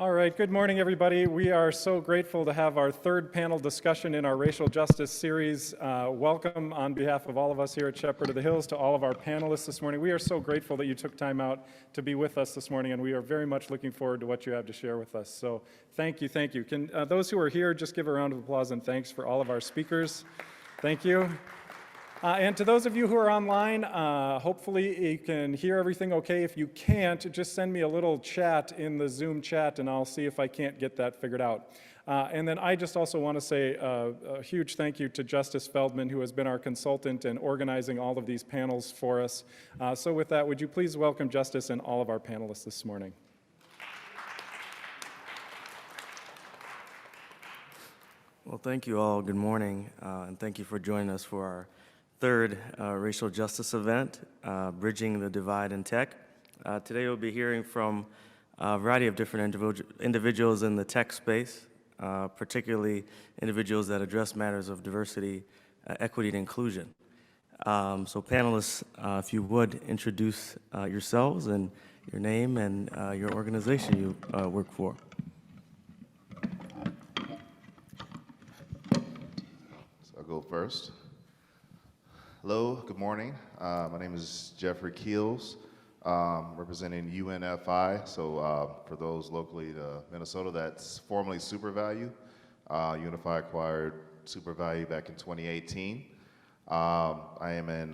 All right, good morning, everybody. We are so grateful to have our third panel discussion in our racial justice series. Welcome on behalf of all of us here at Shepherd of the Hills to all of our panelists this morning. We are so grateful that you took time out to be with us this morning, and we are very much looking forward to what you have to share with us. So thank you, thank you. Can those who are here just give a round of applause and thanks for all of our speakers. Thank you. And to those of you who are online, hopefully you can hear everything okay. If you can't, just send me a little chat in the Zoom chat and I'll see if I can't get that figured out. And then I just also want to say a huge thank you to Justice Feldman, who has been our consultant in organizing all of these panels for us. So with that, would you please welcome Justice and all of our panelists this morning. Well, thank you all. Good morning, and thank you for joining us for our third racial justice event, Bridging the Divide in Tech. Today we'll be hearing from a variety of different individuals in the tech space, particularly individuals that address matters of diversity, equity, and inclusion. So panelists, if you would introduce yourselves and your name and your organization you work for. So I'll go first. Hello, good morning. My name is Jeffrey Keels, representing UNFI. So for those locally to Minnesota, that's formerly SuperValue. UNFI acquired SuperValue back in 2018. I am an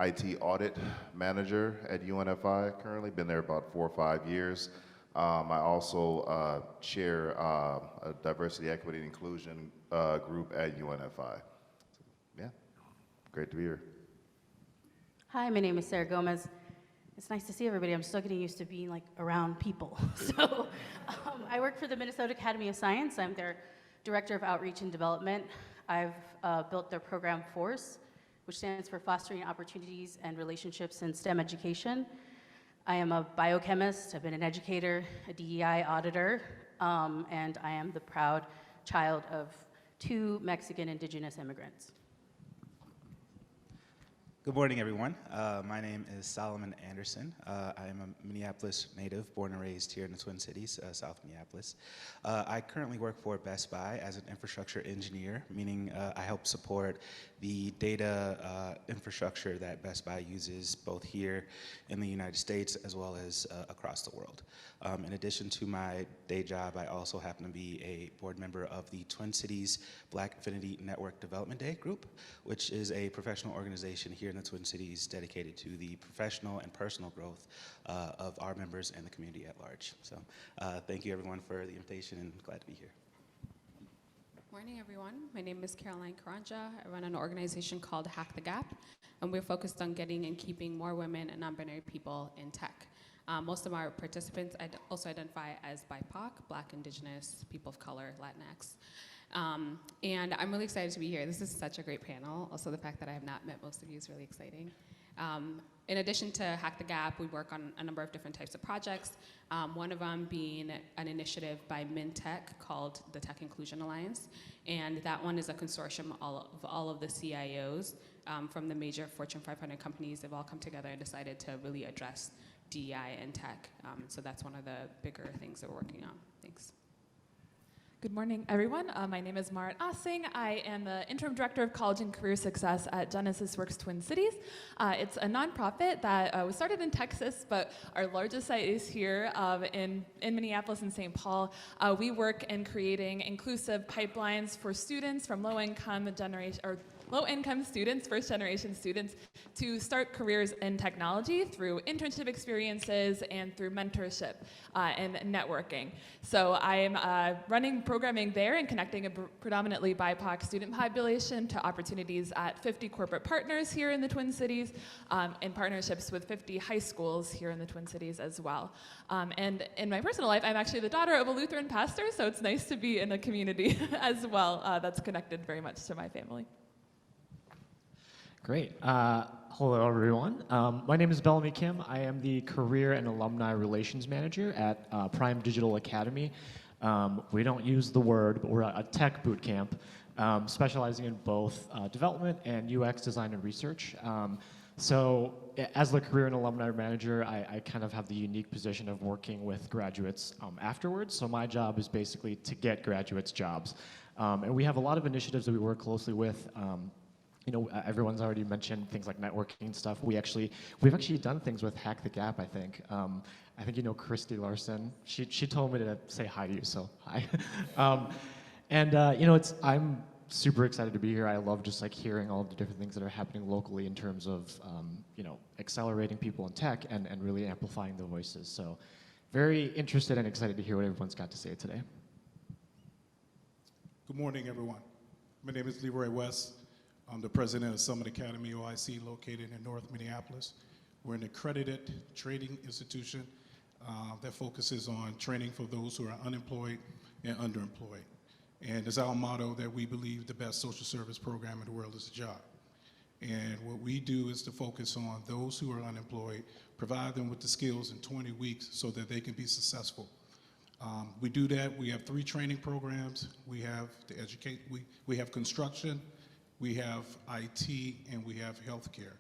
IT audit manager at UNFI currently, been there about 4 or 5 years. I also chair a diversity, equity, and inclusion group at UNFI. Yeah. Great to be here. Hi, my name is Sarah Gomez. It's nice to see everybody. I'm still getting used to being like around people. So I work for the Minnesota Academy of Science. I'm their Director of Outreach and Development. I've built their program FORCE, which stands for Fostering Opportunities and Relationships in STEM Education. I am a biochemist. I've been an educator, a DEI auditor, and I am the proud child of 2 Mexican indigenous immigrants. Good morning, everyone. My name is Solomon Anderson. I am a Minneapolis native, born and raised here in the Twin Cities, South Minneapolis. I currently work for Best Buy as an infrastructure engineer, meaning I help support the data infrastructure that Best Buy uses both here in the United States as well as across the world. In addition to my day job, I also happen to be a board member of the Twin Cities Black Affinity Network Development Day group, which is a professional organization here in the Twin Cities dedicated to the professional and personal growth of our members and the community at large. So thank you everyone for the invitation and glad to be here. Morning, everyone. My name is Caroline Karanja. I run an organization called Hack the Gap, and we're focused on getting and keeping more women and non-binary people in tech. Most of our participants also identify as BIPOC, Black, Indigenous, people of color, Latinx. And I'm really excited to be here. This is such a great panel. Also, the fact that I have not met most of you is really exciting. In addition to Hack the Gap, we work on a number of different types of projects, one of them being an initiative by MinTech called the Tech Inclusion Alliance. And that one is a consortium of all of the CIOs from the major Fortune 500 companies. They've all come together and decided to really address DEI and tech. So that's one of the bigger things that we're working on. Thanks. Good morning, everyone. My name is Marit Assing. I am the Interim Director of College and Career Success at Genesis Works Twin Cities. It's a nonprofit that was started in Texas, but our largest site is here in Minneapolis and St. Paul. We work in creating inclusive pipelines for students from low-income students, first-generation students, to start careers in technology through internship experiences and through mentorship and networking. So I am running programming there and connecting a predominantly BIPOC student population to opportunities at 50 corporate partners here in the Twin Cities, and partnerships with 50 high schools here in the Twin Cities as well. And in my personal life, I'm actually the daughter of a Lutheran pastor, so it's nice to be in a community as well that's connected very much to my family. Great. Hello, everyone. My name is Bellamy Kim. I am the Career and Alumni Relations Manager at Prime Digital Academy. We don't use the word, but we're a tech boot camp specializing in both development and UX design and research. So as the career and alumni manager, I kind of have the unique position of working with graduates afterwards. So my job is basically to get graduates jobs. And we have a lot of initiatives that we work closely with. You know, everyone's already mentioned things like networking stuff. We've actually done things with Hack the Gap, I think. I think you know Christy Larson. She told me to say hi to you, so hi. You know, I'm super excited to be here. I love just like hearing all of the different things that are happening locally in terms of you know, accelerating people in tech and really amplifying the voices. So very interested and excited to hear what everyone's got to say today. Good morning, everyone. My name is Leroy West. I'm the president of Summit Academy OIC, located in North Minneapolis. We're an accredited training institution that focuses on training for those who are unemployed and underemployed. And it's our motto that we believe the best social service program in the world is a job. And what we do is to focus on those who are unemployed, provide them with the skills in 20 weeks so that they can be successful. We do that. We have 3 training programs. We have to educate. We have construction, we have IT, and we have healthcare.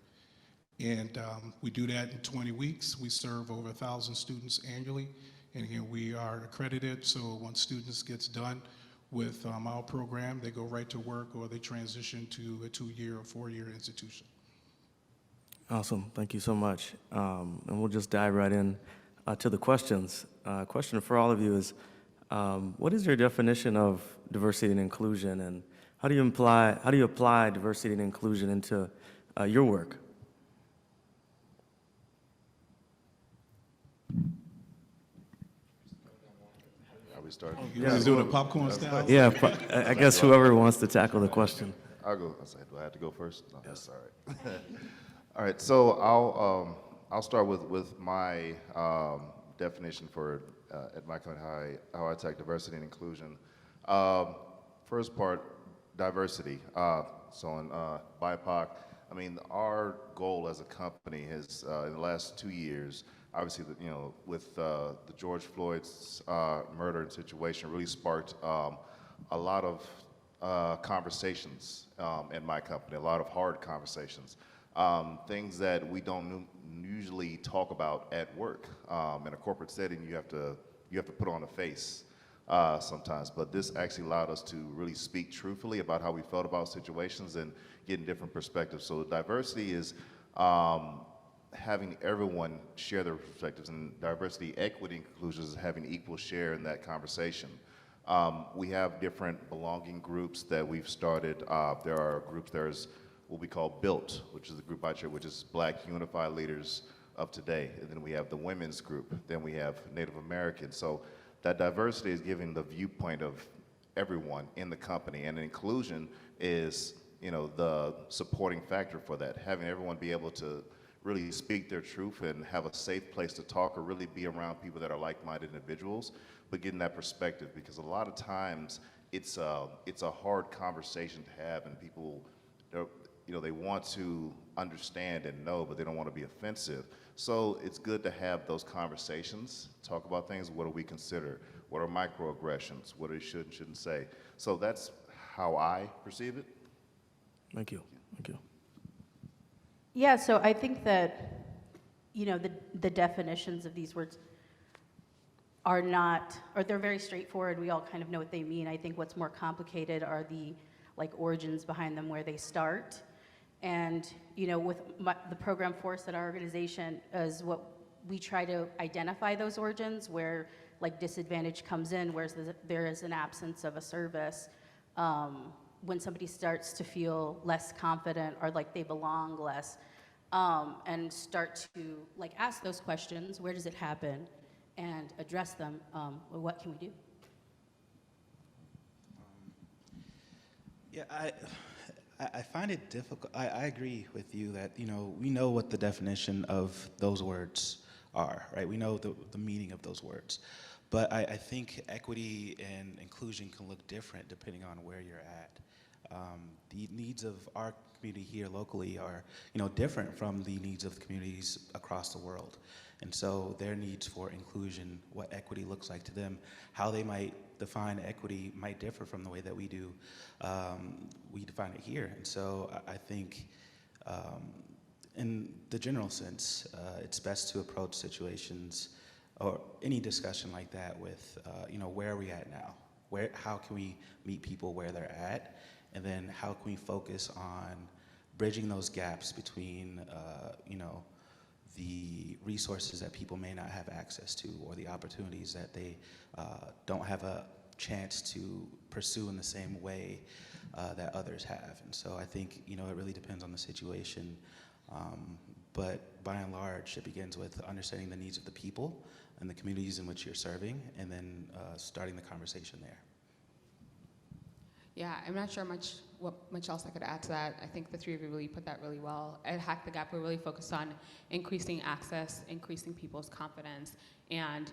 And we do that in 20 weeks. We serve over 1,000 students annually. And again, we are accredited, so once students gets done with our program, they go right to work or they transition to a 2-year or 4-year institution. Awesome. Thank you so much. And we'll just dive right in to the questions. Question for all of you is, what is your definition of diversity and inclusion, and how do you apply diversity and inclusion into your work? Are we starting? You guys doing a popcorn style? Yeah, I guess whoever wants to tackle the question. I'll go. I said, do I have to go first? No, that's all right. All right. So I'll start with my definition for at my company how I attack diversity and inclusion. First part, diversity. So in BIPOC, I mean, our goal as a company has in the last 2 years, obviously, you know, with the George Floyd's murder situation, really sparked a lot of conversations in my company, a lot of hard conversations, things that we don't usually talk about at work. In a corporate setting, you have to put on a face sometimes, but this actually allowed us to really speak truthfully about how we felt about situations and getting different perspectives. So diversity is having everyone share their perspectives, and diversity, equity, and inclusion is having equal share in that conversation. We have different belonging groups that we've started. There are groups, there's what we call BUILT, which is the group I chair, which is Black Unified Leaders of Today. And then we have the women's group. Then we have Native Americans. So that diversity is giving the viewpoint of everyone in the company, and inclusion is, you know, the supporting factor for that, having everyone be able to really speak their truth and have a safe place to talk or really be around people that are like-minded individuals, but getting that perspective, because a lot of times it's a hard conversation to have, and people, you know, they want to understand and know, but they don't want to be offensive. So it's good to have those conversations, talk about things. What do we consider? What are microaggressions? What we should and shouldn't say? So that's how I perceive it. Thank you. Thank you. Yeah, so I think that, you know, the definitions of these words are not, or they're very straightforward. We all kind of know what they mean. I think what's more complicated are the like origins behind them, where they start. And, you know, with the program force at our organization is what we try to identify those origins where like disadvantage comes in, where there is an absence of a service. When somebody starts to feel less confident or like they belong less, and start to like ask those questions, where does it happen, and address them, what can we do? Yeah, I find it difficult. I agree with you that, you know, we know what the definition of those words are, right? We know the meaning of those words. But I think equity and inclusion can look different depending on where you're at. The needs of our community here locally are, you know, different from the needs of the communities across the world. And so their needs for inclusion, what equity looks like to them, how they might define equity might differ from the way that we do. We define it here. And so I think in the general sense, it's best to approach situations or any discussion like that with, where are we at now? How can we meet people where they're at? And then how can we focus on bridging those gaps between, the resources that people may not have access to, or the opportunities that they don't have a chance to pursue in the same way that others have. And so I think, it really depends on the situation. But by and large, it begins with understanding the needs of the people and the communities in which you're serving, and then starting the conversation there. Yeah, I'm not sure what much else I could add to that. I think the three of you really put that really well. At Hack the Gap, we're really focused on increasing access, increasing people's confidence, and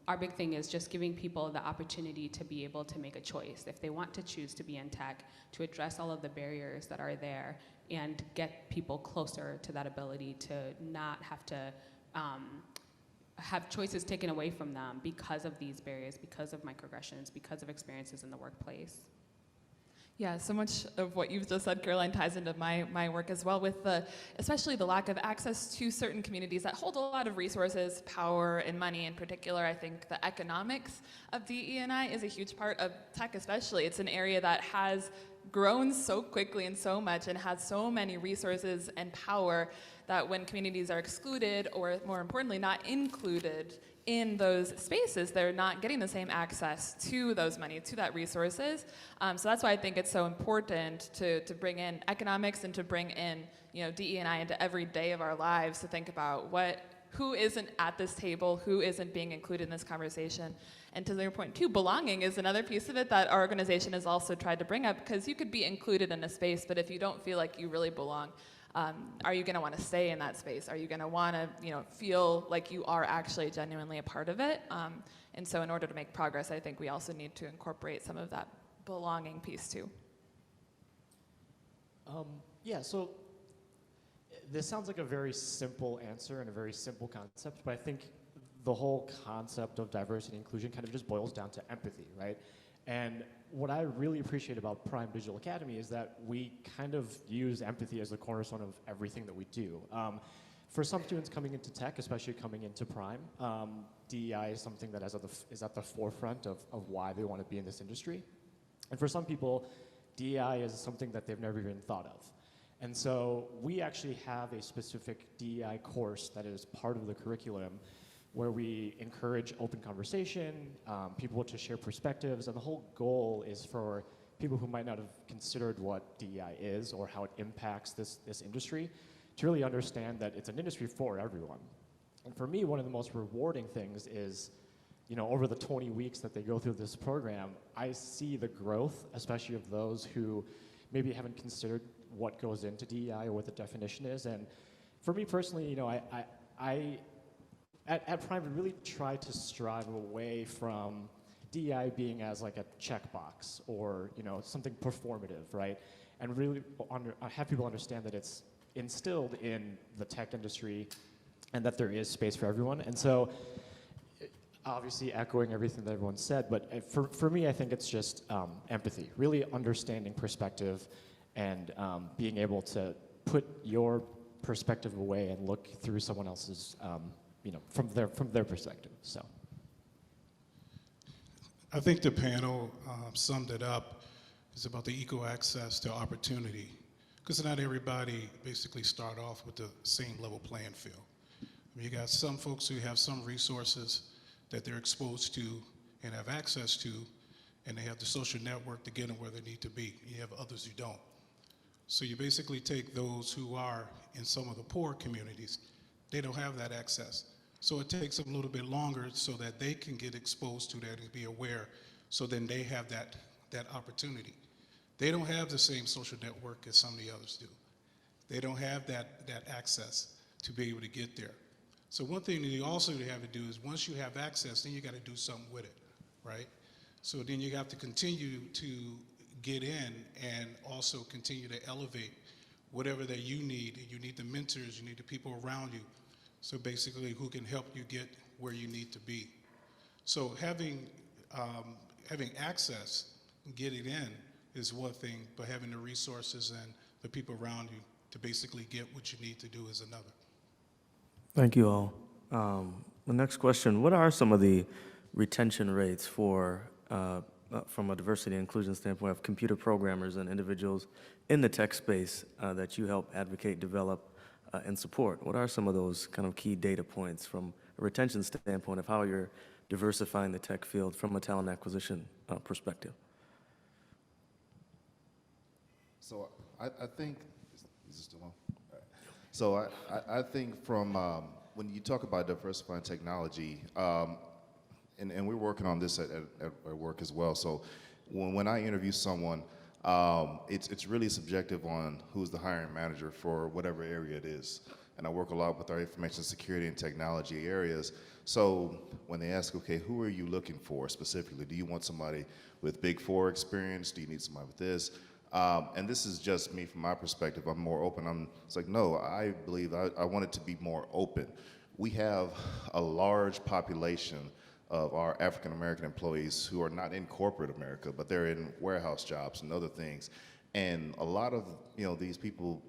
our big thing is just giving people the opportunity to be able to make a choice. If they want to choose to be in tech, to address all of the barriers that are there and get people closer to that ability to not have to have choices taken away from them because of these barriers, because of microaggressions, because of experiences in the workplace. Yeah, so much of what you've just said, Caroline, ties into my work as well, with especially the lack of access to certain communities that hold a lot of resources, power, and money in particular. I think the economics of DE&I is a huge part of tech especially. It's an area that has grown so quickly and so much and has so many resources and power that when communities are excluded, or more importantly, not included in those spaces, they're not getting the same access to those money, to that resources. So that's why I think it's so important to bring in economics and to bring in DE&I into every day of our lives, to think about who isn't at this table, who isn't being included in this conversation. And to your point too, belonging is another piece of it that our organization has also tried to bring up, because you could be included in a space, but if you don't feel like you really belong, are you going to want to stay in that space? Are you going to want to, feel like you are actually genuinely a part of it? And so in order to make progress, I think we also need to incorporate some of that belonging piece too. So this sounds like a very simple answer and a very simple concept, but I think the whole concept of diversity and inclusion kind of just boils down to empathy, right? And what I really appreciate about Prime Digital Academy is that we kind of use empathy as the cornerstone of everything that we do. For some students coming into tech, especially coming into Prime, DEI is something that is at the forefront of why they want to be in this industry. And for some people, DEI is something that they've never even thought of. And so we actually have a specific DEI course that is part of the curriculum, where we encourage open conversation, people to share perspectives, and the whole goal is for people who might not have considered what DEI is or how it impacts this industry to really understand that it's an industry for everyone. And for me, one of the most rewarding things is, over the 20 weeks that they go through this program, I see the growth, especially of those who maybe haven't considered what goes into DEI or what the definition is. And for me personally, At Prime, we really try to strive away from DEI being as like a checkbox or something performative, right? And really have people understand that it's instilled in the tech industry and that there is space for everyone. And so, obviously echoing everything that everyone said, but for me, I think it's just empathy, really understanding perspective and being able to put your perspective away and look through someone else's from their perspective. So I think the panel summed it up. It's about the equal access to opportunity, because not everybody basically start off with the same level playing field. You got some folks who have some resources that they're exposed to and have access to, and they have the social network to get them where they need to be. You have others who don't. So you basically take those who are in some of the poor communities, they don't have that access. So it takes them a little bit longer so that they can get exposed to that and be aware, so then they have that opportunity. They don't have the same social network as some of the others do. They don't have that access to be able to get there. So one thing that you also have to do is, once you have access, then you got to do something with it, right? So then you have to continue to get in and also continue to elevate whatever that you need. You need the mentors, you need the people around you. So basically, who can help you get where you need to be. So having access, getting in is one thing, but having the resources and the people around you to basically get what you need to do is another. Thank you all. The next question, what are some of the retention rates for, from a diversity and inclusion standpoint, of computer programmers and individuals in the tech space that you help advocate, develop, and support? What are some of those kind of key data points from a retention standpoint of how you're diversifying the tech field from a talent acquisition perspective? So I think, is this still on? All right. So I think from, when you talk about diversifying technology, and we're working on this at work as well. So when I interview someone, it's really subjective on who's the hiring manager for whatever area it is. And I work a lot with our information security and technology areas. So when they ask, okay, who are you looking for specifically? Do you want somebody with Big Four experience? Do you need somebody with this? And this is just me from my perspective. I'm more open. It's like, no, I believe I want it to be more open. We have a large population of our African American employees who are not in corporate America, but they're in warehouse jobs and other things. And a lot of these people,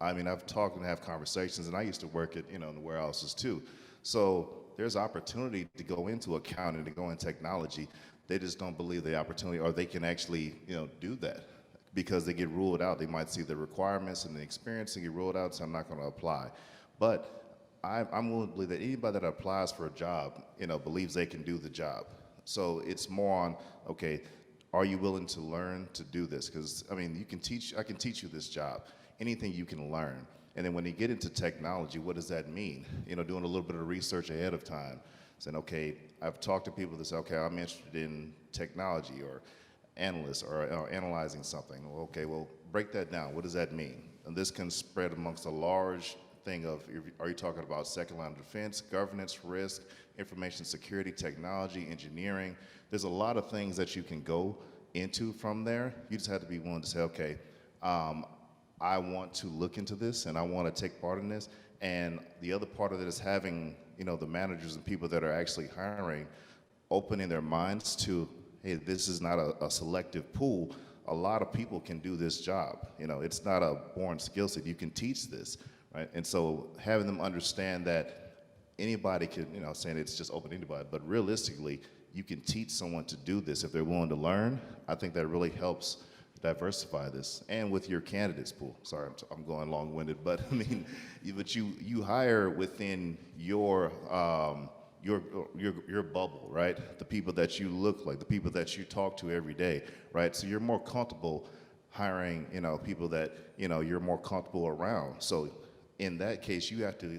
I mean, I've talked and have conversations, and I used to work at in the warehouses too. So there's opportunity to go into accounting, to go in technology. They just don't believe the opportunity, or they can actually do that because they get ruled out. They might see the requirements and the experience and get ruled out, so I'm not going to apply. But I'm willing to believe that anybody that applies for a job, believes they can do the job. So it's more on, okay, are you willing to learn to do this? Because I mean, I can teach you this job. Anything you can learn. And then when you get into technology, what does that mean? Doing a little bit of research ahead of time, saying, okay, I've talked to people that say, okay, I'm interested in technology or analysts or analyzing something. Well, okay, well, break that down. What does that mean? And this can spread amongst a large thing of, are you talking about second line of defense, governance, risk, information security, technology, engineering? There's a lot of things that you can go into from there. You just have to be willing to say, okay, I want to look into this and I want to take part in this. And the other part of it is having, the managers and people that are actually hiring, opening their minds to, hey, this is not a selective pool. A lot of people can do this job. It's not a born skill set. You can teach this. Right? And so having them understand that anybody can, saying it's just open to anybody, but realistically, you can teach someone to do this if they're willing to learn. I think that really helps diversify this. And with your candidates pool, sorry, I'm going long-winded, but I mean, but you hire within your bubble, right? The people that you look like, the people that you talk to every day, right? So you're more comfortable hiring, people that, you're more comfortable around. So in that case, you have to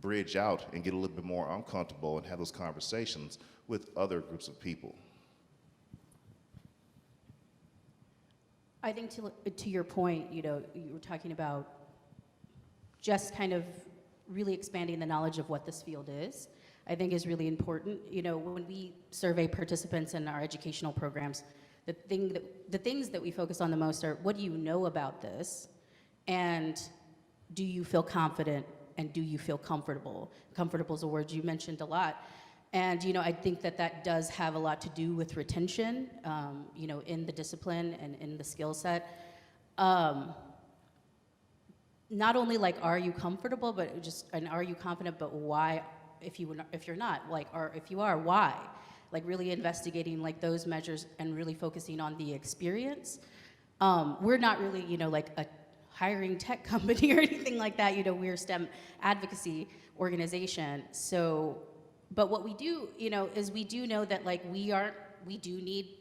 bridge out and get a little bit more uncomfortable and have those conversations with other groups of people. I think to your point, you were talking about just kind of really expanding the knowledge of what this field is, I think is really important. When we survey participants in our educational programs, the things that we focus on the most are, what do you know about this? And do you feel confident, and do you feel comfortable? Comfortable is a word you mentioned a lot. And, I think that does have a lot to do with retention, in the discipline and in the skill set. Not only are you comfortable, but and are you confident, but why, if you're not, or if you are, why? Really investigating those measures and really focusing on the experience. We're not really, a hiring tech company or anything like that. We're a STEM advocacy organization. So, but what we do, is we do know that we do need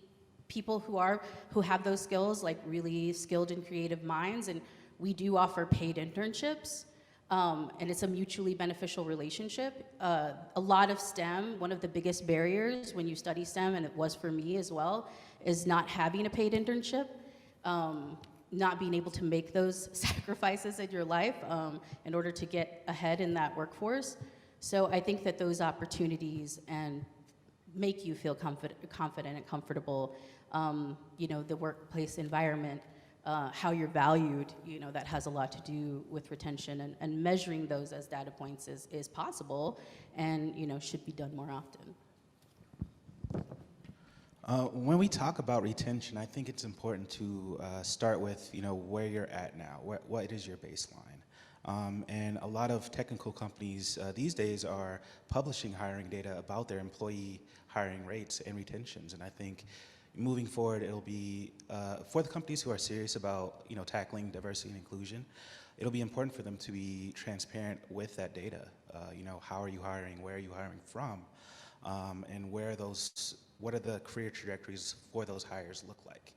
people who have those skills, really skilled and creative minds, and we do offer paid internships. And it's a mutually beneficial relationship. A lot of STEM, one of the biggest barriers when you study STEM, and it was for me as well, is not having a paid internship. Not being able to make those sacrifices in your life in order to get ahead in that workforce. So I think that those opportunities and make you feel confident and comfortable, the workplace environment, how you're valued, that has a lot to do with retention, and measuring those as data points is possible and, should be done more often. When we talk about retention, I think it's important to start with, where you're at now. What is your baseline? And a lot of technical companies these days are publishing hiring data about their employee hiring rates and retentions. And I think moving forward, it'll be, for the companies who are serious about tackling diversity and inclusion, it'll be important for them to be transparent with that data. How are you hiring? Where are you hiring from? And what are the career trajectories for those hires look like?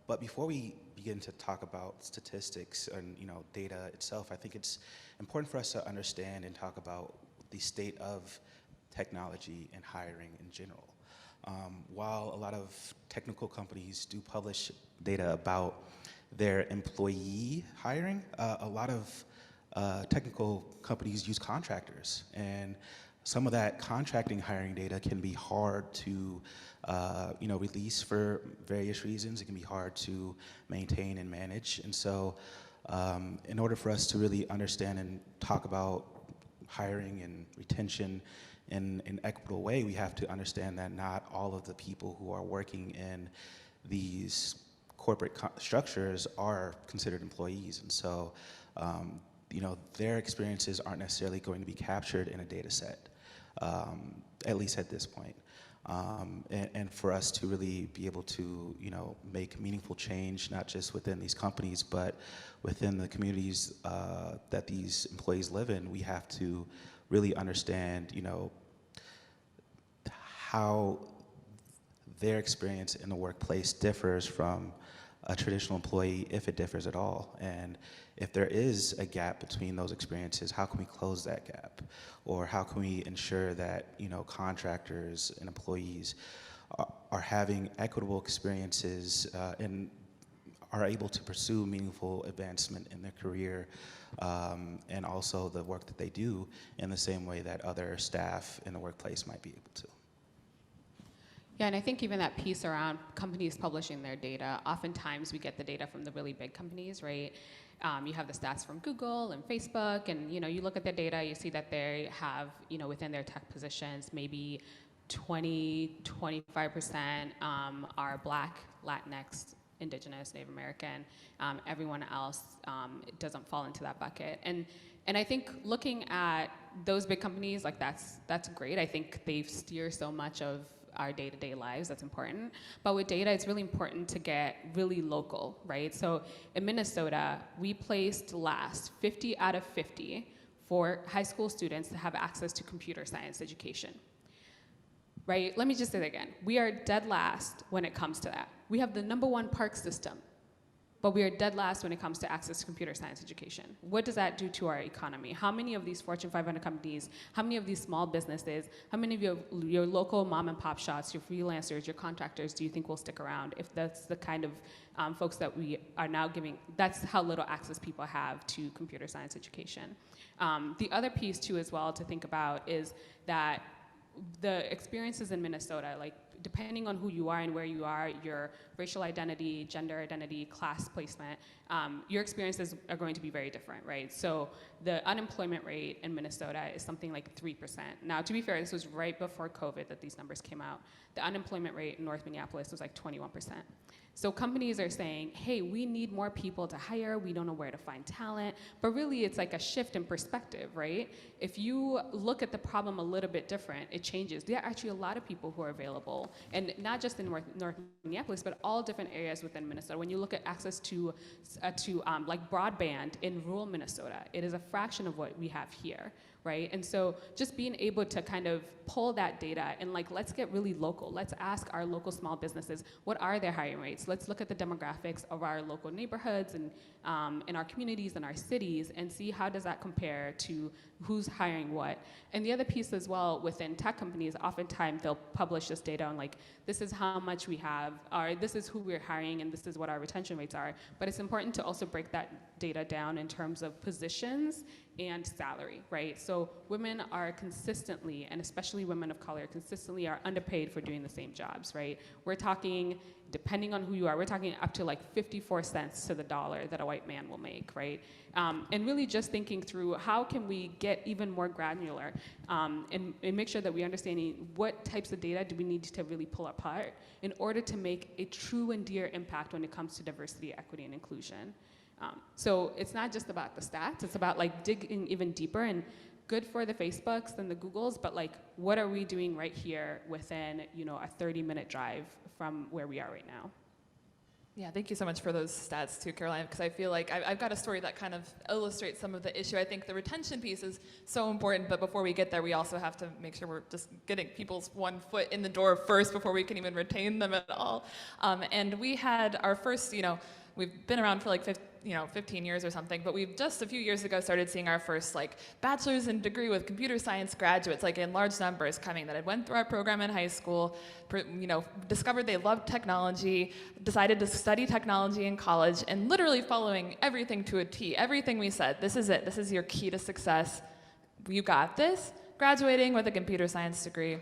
But before we begin to talk about statistics and data itself, I think it's important for us to understand and talk about the state of technology and hiring in general. While a lot of technical companies do publish data about their employee hiring, a lot of technical companies use contractors, and some of that contracting hiring data can be hard to release for various reasons. It can be hard to maintain and manage. And so in order for us to really understand and talk about hiring and retention in an equitable way, we have to understand that not all of the people who are working in these corporate structures are considered employees. And so their experiences aren't necessarily going to be captured in a data set, at least at this point. And for us to really be able to, make meaningful change, not just within these companies, but within the communities that these employees live in, we have to really understand, how their experience in the workplace differs from a traditional employee, if it differs at all. And if there is a gap between those experiences, how can we close that gap? Or how can we ensure that contractors and employees are having equitable experiences and are able to pursue meaningful advancement in their career and also the work that they do in the same way that other staff in the workplace might be able to. Yeah, and I think even that piece around companies publishing their data, oftentimes we get the data from the really big companies, right? You have the stats from Google and Facebook, and you look at their data, you see that they have, within their tech positions, maybe 25% are Black, Latinx, Indigenous, Native American. Everyone else doesn't fall into that bucket. And I think looking at those big companies, like that's great. I think they steer so much of our day-to-day lives. That's important. But with data, it's really important to get really local, right? So in Minnesota, we placed last 50 out of 50 for high school students to have access to computer science education, right? Let me just say that again. We are dead last when it comes to that. We have the #1 park system, but we are dead last when it comes to access to computer science education. What does that do to our economy? How many of these Fortune 500 companies, how many of these small businesses, how many of your local mom and pop shops, your freelancers, your contractors do you think will stick around if that's the kind of folks that we are now giving, that's how little access people have to computer science education. The other piece too as well to think about is that the experiences in Minnesota, like depending on who you are and where you are, your racial identity, gender identity, class placement, your experiences are going to be very different, right? So the unemployment rate in Minnesota is something like 3%. Now, to be fair, this was right before COVID that these numbers came out. The unemployment rate in North Minneapolis was like 21%. So companies are saying, hey, we need more people to hire, we don't know where to find talent, but really it's like a shift in perspective, right? If you look at the problem a little bit different, it changes. There are actually a lot of people who are available, and not just in North Minneapolis, but all different areas within Minnesota. When you look at access to like broadband in rural Minnesota, it is a fraction of what we have here, right? And so just being able to kind of pull that data and like, let's get really local. Let's ask our local small businesses, what are their hiring rates? Let's look at the demographics of our local neighborhoods and in our communities and our cities and see how does that compare to who's hiring what. And the other piece as well within tech companies, oftentimes they'll publish this data on like, this is how much we have, or this is who we're hiring and this is what our retention rates are. But it's important to also break that data down in terms of positions and salary, right? So women are consistently, and especially women of color, consistently are underpaid for doing the same jobs, right? We're talking, depending on who you are, we're talking up to like 54 cents to the dollar that a white man will make, right? And really just thinking through how can we get even more granular and make sure that we understand what types of data do we need to really pull apart in order to make a true and dear impact when it comes to diversity, equity, and inclusion. So it's not just about the stats, it's about like digging even deeper, and good for the Facebooks and the Googles, but like what are we doing right here within, you know, a 30-minute drive from where we are right now? Yeah, thank you so much for those stats too, Caroline, because I feel like I've got a story that kind of illustrates some of the issue. I think the retention piece is so important, but before we get there, we also have to make sure we're just getting people's one foot in the door first before we can even retain them at all. And we had our first, we've been around for like 15 years or something, but we've just a few years ago started seeing our first like bachelor's and degree with computer science graduates, like in large numbers coming that had went through our program in high school, discovered they loved technology, decided to study technology in college, and literally following everything to a T, everything we said. This is it. This is your key to success. You got this. Graduating with a computer science degree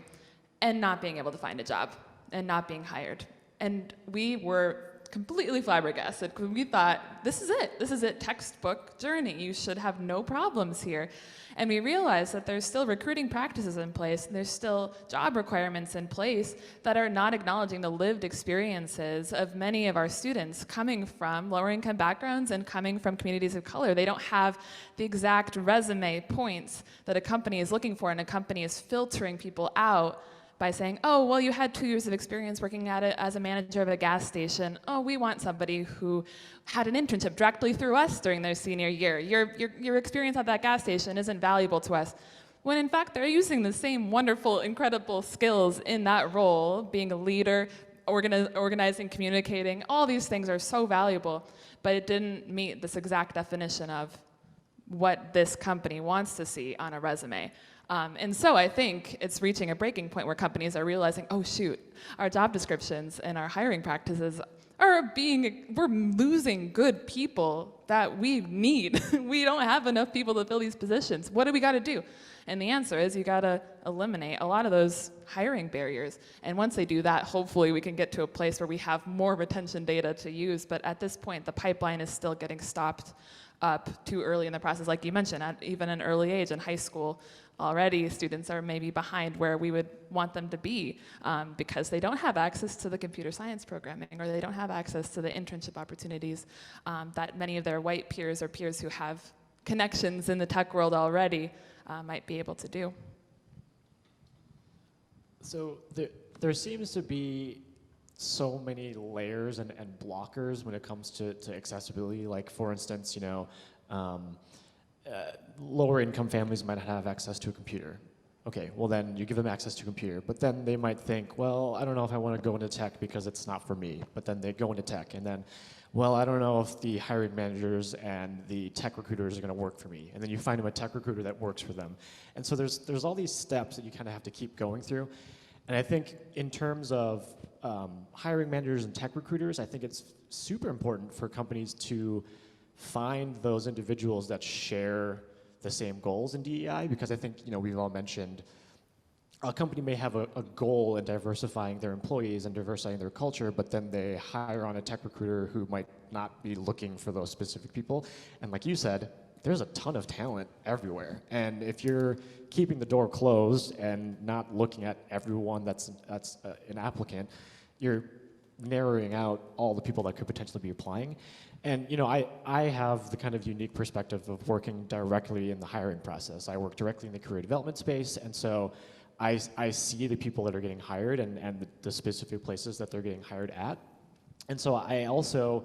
and not being able to find a job and not being hired. And we were completely flabbergasted because we thought, this is it, textbook journey. You should have no problems here. And we realized that there's still recruiting practices in place, and there's still job requirements in place that are not acknowledging the lived experiences of many of our students coming from lower income backgrounds and coming from communities of color. They don't have the exact resume points that a company is looking for, and a company is filtering people out by saying, oh, well, you had 2 years of experience working at it as a manager of a gas station. Oh, we want somebody who had an internship directly through us during their senior year. Your experience at that gas station isn't valuable to us. When in fact, they're using the same wonderful, incredible skills in that role, being a leader, organizing, communicating, all these things are so valuable, but it didn't meet this exact definition of what this company wants to see on a resume. And so I think it's reaching a breaking point where companies are realizing, oh shoot, our job descriptions and our hiring practices we're losing good people that we need. We don't have enough people to fill these positions. What do we got to do? And the answer is you got to eliminate a lot of those hiring barriers. And once they do that, hopefully we can get to a place where we have more retention data to use. But at this point, the pipeline is still getting stopped up too early in the process. Like you mentioned, at even an early age in high school, already students are maybe behind where we would want them to be because they don't have access to the computer science programming, or they don't have access to the internship opportunities that many of their white peers or peers who have connections in the tech world already might be able to do. So there seems to be so many layers and blockers when it comes to accessibility. Like, for instance, lower income families might not have access to a computer. Okay, well then you give them access to a computer, but then they might think, well, I don't know if I want to go into tech because it's not for me, but then they go into tech, and then, well, I don't know if the hiring managers and the tech recruiters are going to work for me, and then you find them a tech recruiter that works for them. And so there's all these steps that you kind of have to keep going through. And I think in terms of hiring managers and tech recruiters, I think it's super important for companies to find those individuals that share the same goals in DEI, because I think, we've all mentioned a company may have a goal in diversifying their employees and diversifying their culture, but then they hire on a tech recruiter who might not be looking for those specific people. And like you said, there's a ton of talent everywhere. And if you're keeping the door closed and not looking at everyone that's an applicant, you're narrowing out all the people that could potentially be applying. And I have the kind of unique perspective of working directly in the hiring process. I work directly in the career development space, and so I see the people that are getting hired and the specific places that they're getting hired at. And so I also,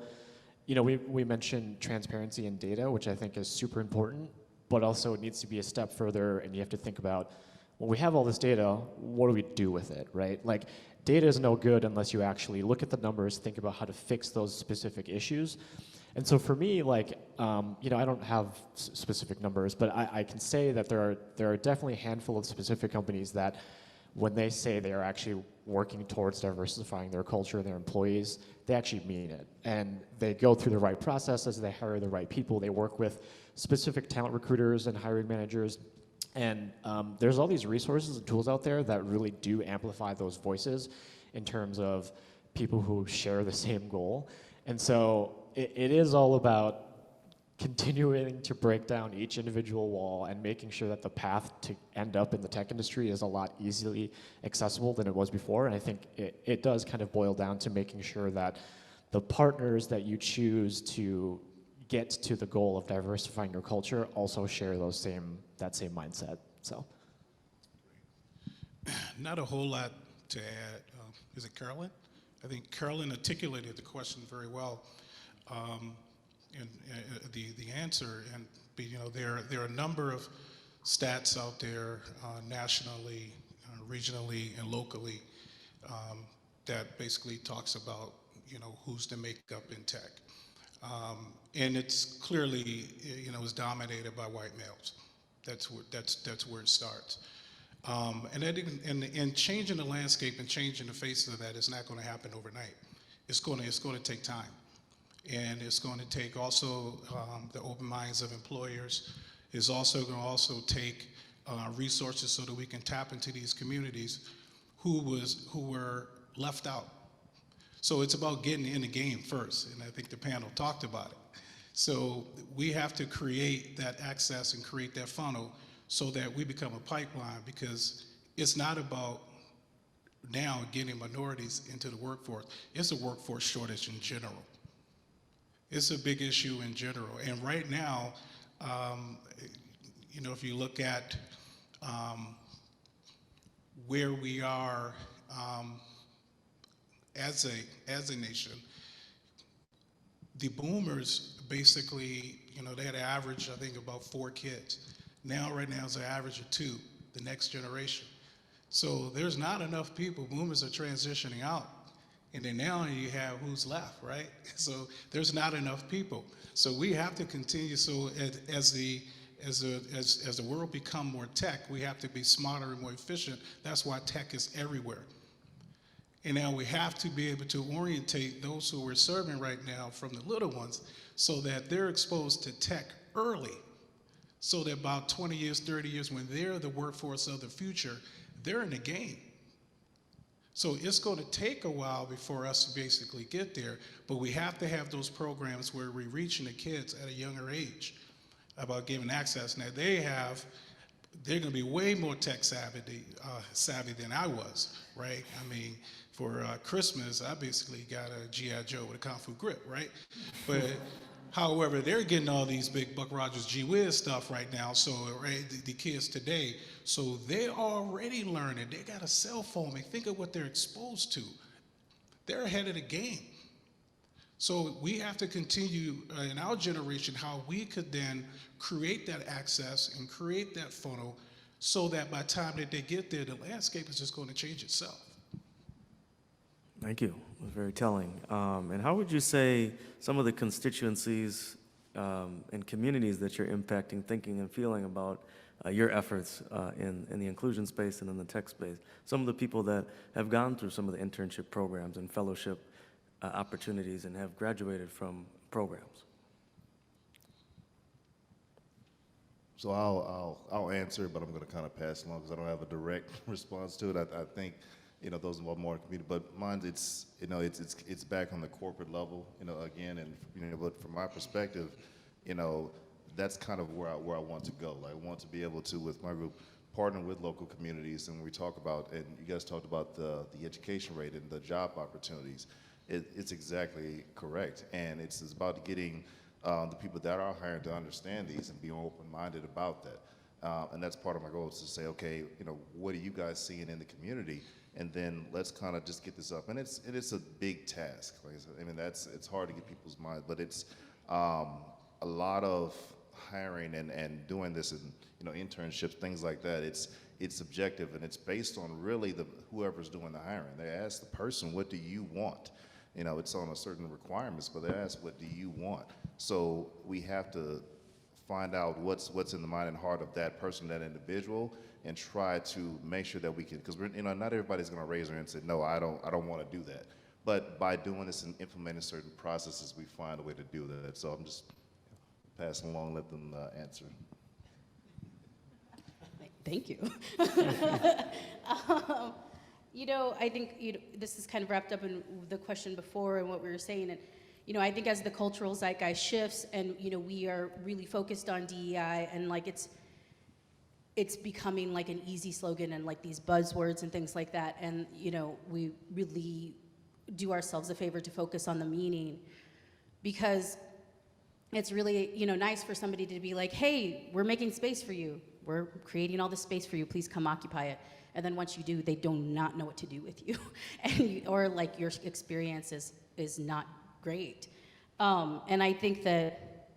we mentioned transparency in data, which I think is super important, but also it needs to be a step further, and you have to think about, well, we have all this data, what do we do with it, right? Like, data is no good unless you actually look at the numbers, think about how to fix those specific issues. And so for me, I don't have specific numbers, but I can say that there are definitely a handful of specific companies that, when they say they are actually working towards diversifying their culture and their employees, they actually mean it. And they go through the right processes, they hire the right people, they work with specific talent recruiters and hiring managers. And there's all these resources and tools out there that really do amplify those voices in terms of people who share the same goal. And so it is all about continuing to break down each individual wall and making sure that the path to end up in the tech industry is a lot easily accessible than it was before. And I think it does kind of boil down to making sure that the partners that you choose to get to the goal of diversifying your culture also share that same mindset. So. Not a whole lot to add. Is it Carolyn? I think Carolyn articulated the question very well, and the answer. And there are a number of stats out there, nationally, regionally, and locally, that basically talks about who's the makeup in tech, and it's clearly is dominated by white males. That's where it starts. And changing the landscape and changing the face of that is not going to happen overnight. It's going to take time, and it's going to take also the open minds of employers. It's also going to take resources so that we can tap into these communities who were left out. So it's about getting in the game first, and I think the panel talked about it. So we have to create that access and create that funnel so that we become a pipeline, because it's not about now getting minorities into the workforce. It's a workforce shortage in general. It's a big issue in general. And right now, if you look at where we are as a nation, the boomers basically, they had an average, I think, about 4 kids. Right now it's an average of 2, the next generation. So there's not enough people. Boomers are transitioning out. And then now you have who's left, right? So there's not enough people. So we have to continue. So as the world become more tech, we have to be smarter and more efficient. That's why tech is everywhere. And now we have to be able to orientate those who we're serving right now from the little ones so that they're exposed to tech early, so that about 20 years, 30 years, when they're the workforce of the future, they're in the game. So it's going to take a while before us to basically get there, but we have to have those programs where we're reaching the kids at a younger age about giving access. Now they're going to be way more tech savvy than I was, right? I mean, for Christmas, I basically got a G.I. Joe with a Kung Fu grip, right? But however, they're getting all these big Buck Rogers G Wiz stuff right now, so right, the kids today, so they're already learning. They got a cell phone. They think of what they're exposed to. They're ahead of the game. So we have to continue in our generation how we could then create that access and create that funnel so that by the time that they get there, the landscape is just going to change itself. Thank you. It was very telling. And how would you say some of the constituencies and communities that you're impacting, thinking and feeling about your efforts in the inclusion space and in the tech space, some of the people that have gone through some of the internship programs and fellowship opportunities and have graduated from programs? So I'll answer, but I'm going to kind of pass along because I don't have a direct response to it. I think those involved more in community, but mine it's back on the corporate level, again, and but from my perspective, that's kind of where I want to go. I want to be able to, with my group, partner with local communities, and we talk about, and you guys talked about the education rate and the job opportunities. It's exactly correct, and it's about getting the people that are hired to understand these and be open-minded about that. And that's part of my goal, is to say, okay, what are you guys seeing in the community? And then let's kind of just get this up. And it's a big task. Like I said, I mean, it's hard to get people's minds, but it's a lot of hiring and doing this and internships, things like that. It's subjective, and it's based on really whoever's doing the hiring. They ask the person, what do you want? It's on a certain requirements, but they ask, what do you want? So we have to find out what's in the mind and heart of that person, that individual, and try to make sure that we can, because not everybody's going to raise their hand and say, no, I don't want to do that. But by doing this and implementing certain processes, we find a way to do that. So I'm just passing along, let them answer. Thank you. I think this is kind of wrapped up in the question before and what we were saying. And I think as the cultural zeitgeist shifts, and we are really focused on DEI, and it's becoming like an easy slogan and like these buzzwords and things like that. And we really do ourselves a favor to focus on the meaning, because it's really, nice for somebody to be like, hey, we're making space for you. We're creating all this space for you. Please come occupy it. And then once you do, they do not know what to do with you. Or like your experience is not great. And I think that,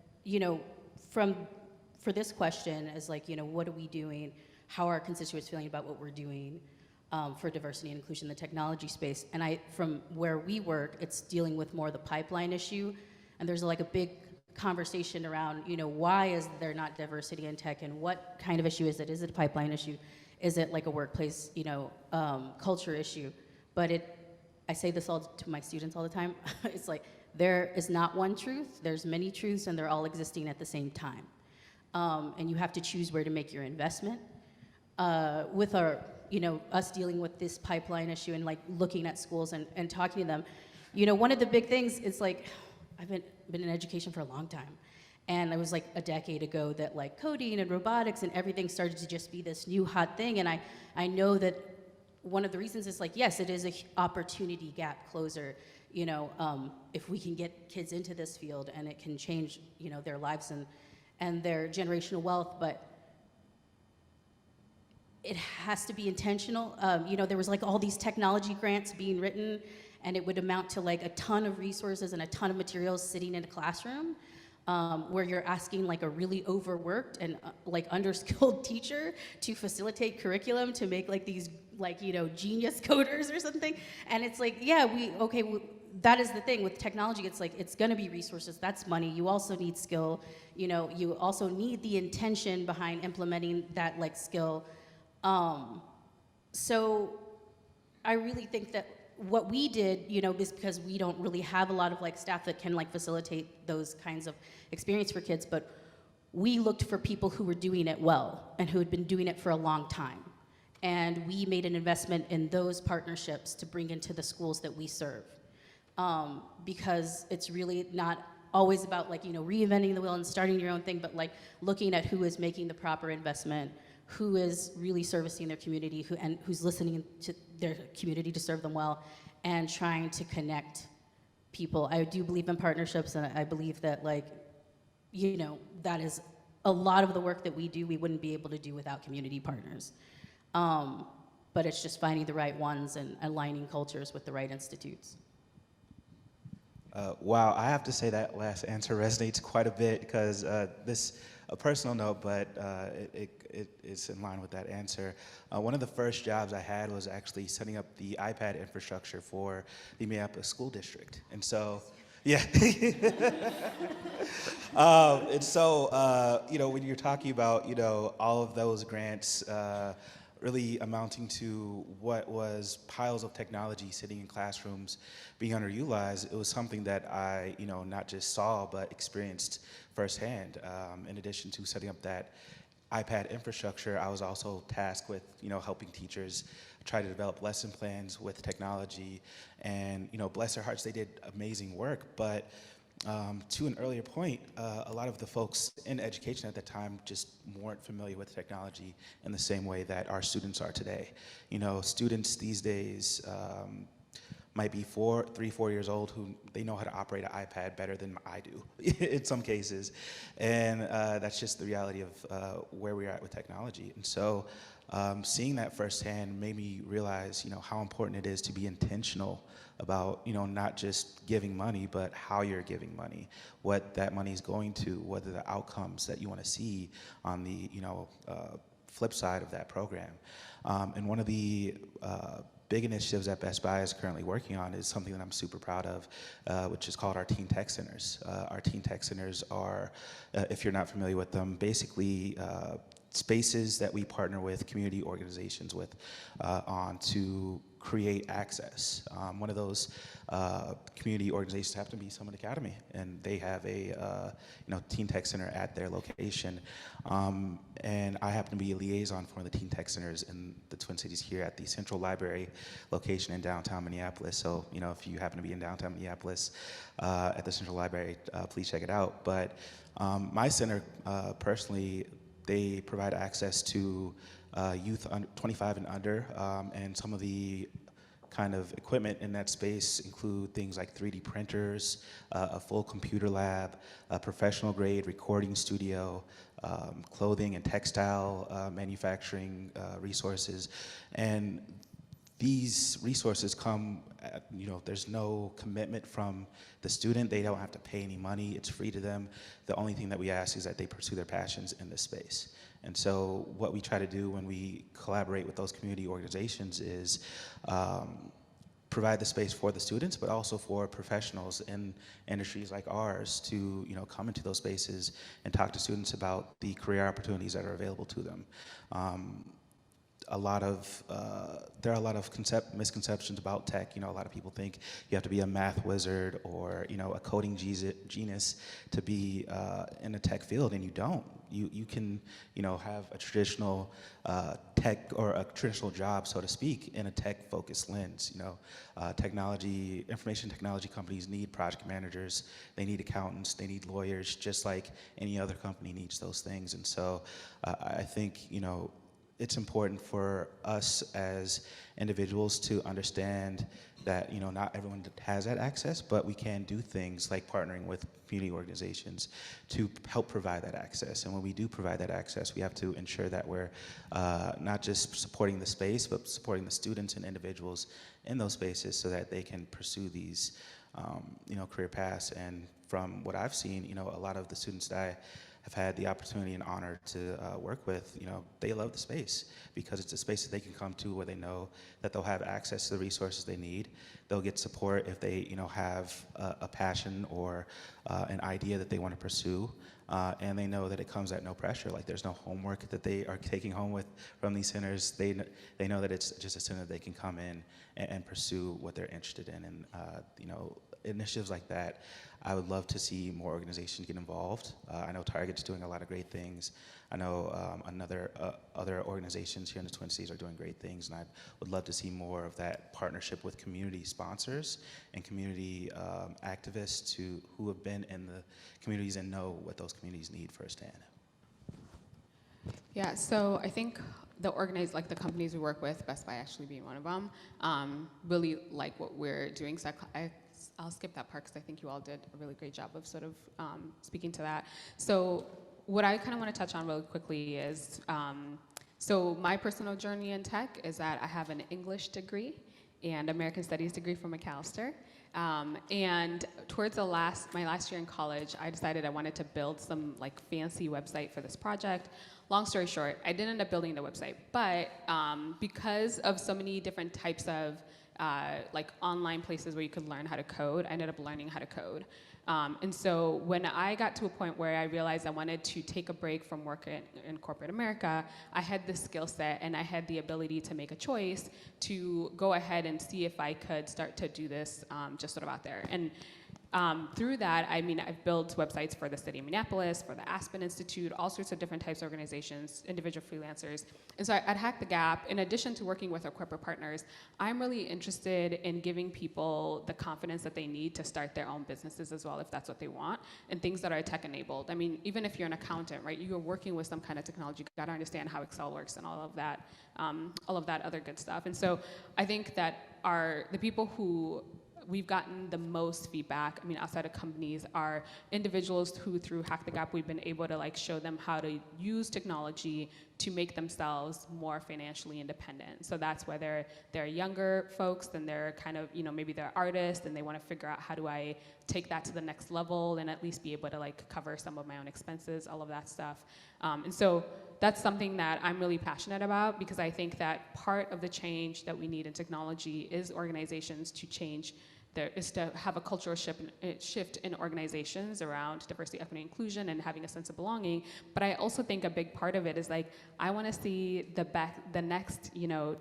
for this question is like, what are we doing? How are our constituents feeling about what we're doing for diversity and inclusion in the technology space? And from where we work, it's dealing with more the pipeline issue. And there's like a big conversation around, why is there not diversity in tech, and what kind of issue is it? Is it a pipeline issue? Is it like a workplace, culture issue? But I say this all to my students all the time. It's like, there is not one truth. There's many truths, and they're all existing at the same time. And you have to choose where to make your investment. With us dealing with this pipeline issue and like looking at schools and talking to them, one of the big things is like, I've been in education for a long time. And it was like a decade ago that like coding and robotics and everything started to just be this new hot thing. And I know that one of the reasons is like, yes, it is an opportunity gap closer, if we can get kids into this field and it can change, their lives and their generational wealth, but it has to be intentional. There was like all these technology grants being written, and it would amount to like a ton of resources and a ton of materials sitting in a classroom, where you're asking like a really overworked and like underskilled teacher to facilitate curriculum to make like these genius coders or something. And it's like, that is the thing with technology. It's like, it's gonna be resources, that's money. You also need skill, you also need the intention behind implementing that like skill. So I really think that what we did, is because we don't really have a lot of like staff that can like facilitate those kinds of experience for kids, but we looked for people who were doing it well and who had been doing it for a long time. And we made an investment in those partnerships to bring into the schools that we serve. Because it's really not always about like, reinventing the wheel and starting your own thing, but like looking at who is making the proper investment, who is really servicing their community, who's listening to their community to serve them well, and trying to connect people. I do believe in partnerships, and I believe that that is a lot of the work that we do, we wouldn't be able to do without community partners. But it's just finding the right ones and aligning cultures with the right institutes. Wow, I have to say that last answer resonates quite a bit, because this, a personal note, but it is in line with that answer. One of the first jobs I had was actually setting up the iPad infrastructure for the Minneapolis School District. And so, yeah. And so, when you're talking about, all of those grants, really amounting to what was piles of technology sitting in classrooms being underutilized, it was something that I, not just saw, but experienced firsthand. In addition to setting up that iPad infrastructure, I was also tasked with, helping teachers try to develop lesson plans with technology. And, bless their hearts, they did amazing work. But to an earlier point, a lot of the folks in education at the time just weren't familiar with technology in the same way that our students are today. Students these days might be 3, 4 years old who they know how to operate an iPad better than I do in some cases. And that's just the reality of where we're at with technology. And so seeing that firsthand made me realize, how important it is to be intentional about, not just giving money, but how you're giving money, what that money is going to, what are the outcomes that you want to see on the, flip side of that program. And one of the big initiatives that Best Buy is currently working on is something that I'm super proud of, which is called our Teen Tech Centers. Our Teen Tech Centers are, if you're not familiar with them, basically spaces that we partner with community organizations with on to create access. One of those community organizations happen to be Summit Academy, and they have a Teen Tech Center at their location. And I happen to be a liaison for one of the Teen Tech Centers in the Twin Cities here at the Central Library location in downtown Minneapolis. So, if you happen to be in downtown Minneapolis at the Central Library, please check it out. But my center, personally, they provide access to youth 25 and under, and some of the kind of equipment in that space include things like 3D printers, a full computer lab, a professional grade recording studio, clothing and textile manufacturing resources. And these resources come at, there's no commitment from the student. They don't have to pay any money. It's free to them. The only thing that we ask is that they pursue their passions in this space. And so what we try to do when we collaborate with those community organizations is provide the space for the students, but also for professionals in industries like ours to come into those spaces and talk to students about the career opportunities that are available to them. There are a lot of misconceptions about tech. A lot of people think you have to be a math wizard or a coding genius to be in a tech field, and you don't. You can have a traditional tech or a traditional job, so to speak, in a tech-focused lens. Information technology companies need project managers, they need accountants, they need lawyers, just like any other company needs those things. And so I think it's important for us as individuals to understand that not everyone has that access, but we can do things like partnering with community organizations to help provide that access. And when we do provide that access, we have to ensure that we're not just supporting the space, but supporting the students and individuals in those spaces so that they can pursue these career paths. And from what I've seen, a lot of the students that I have had the opportunity and honor to work with, they love the space because it's a space that they can come to where they know that they'll have access to the resources they need. They'll get support if they, have a passion or an idea that they want to pursue, and they know that it comes at no pressure. Like there's no homework that they are taking home from these centers. They know that it's just a center that they can come in and pursue what they're interested in, and initiatives like that. I would love to see more organizations get involved. I know Target's doing a lot of great things. I know other organizations here in the Twin Cities are doing great things, and I would love to see more of that partnership with community sponsors and community activists who have been in the communities and know what those communities need firsthand. Yeah, so I think the companies we work with, Best Buy actually being one of them, really like what we're doing. So I'll skip that part because I think you all did a really great job of sort of speaking to that. So what I kind of want to touch on really quickly is, so my personal journey in tech is that I have an English degree and American Studies degree from Macalester. And towards my last year in college, I decided I wanted to build some fancy website for this project. Long story short, I didn't end up building the website, but because of so many different types of online places where you could learn how to code, I ended up learning how to code. And so when I got to a point where I realized I wanted to take a break from work in corporate America, I had this skill set and I had the ability to make a choice to go ahead and see if I could start to do this just sort of out there. And through that, I've built websites for the city of Minneapolis, for the Aspen Institute, all sorts of different types of organizations, individual freelancers. And so at Hack the Gap, in addition to working with our corporate partners, I'm really interested in giving people the confidence that they need to start their own businesses as well, if that's what they want, and things that are tech-enabled. Even if you're an accountant, right, you're working with some kind of technology, you've got to understand how Excel works and all of that other good stuff. And so I think that the people who we've gotten the most feedback, outside of companies, are individuals who, through Hack the Gap, we've been able to show them how to use technology to make themselves more financially independent. So that's whether they're younger folks and they're kind of, maybe they're artists and they want to figure out how do I take that to the next level and at least be able to cover some of my own expenses, all of that stuff. And so that's something that I'm really passionate about, because I think that part of the change that we need in technology is organizations to change. There is to have a cultural shift in organizations around diversity, equity, inclusion, and having a sense of belonging. But I also think a big part of it is I want to see the next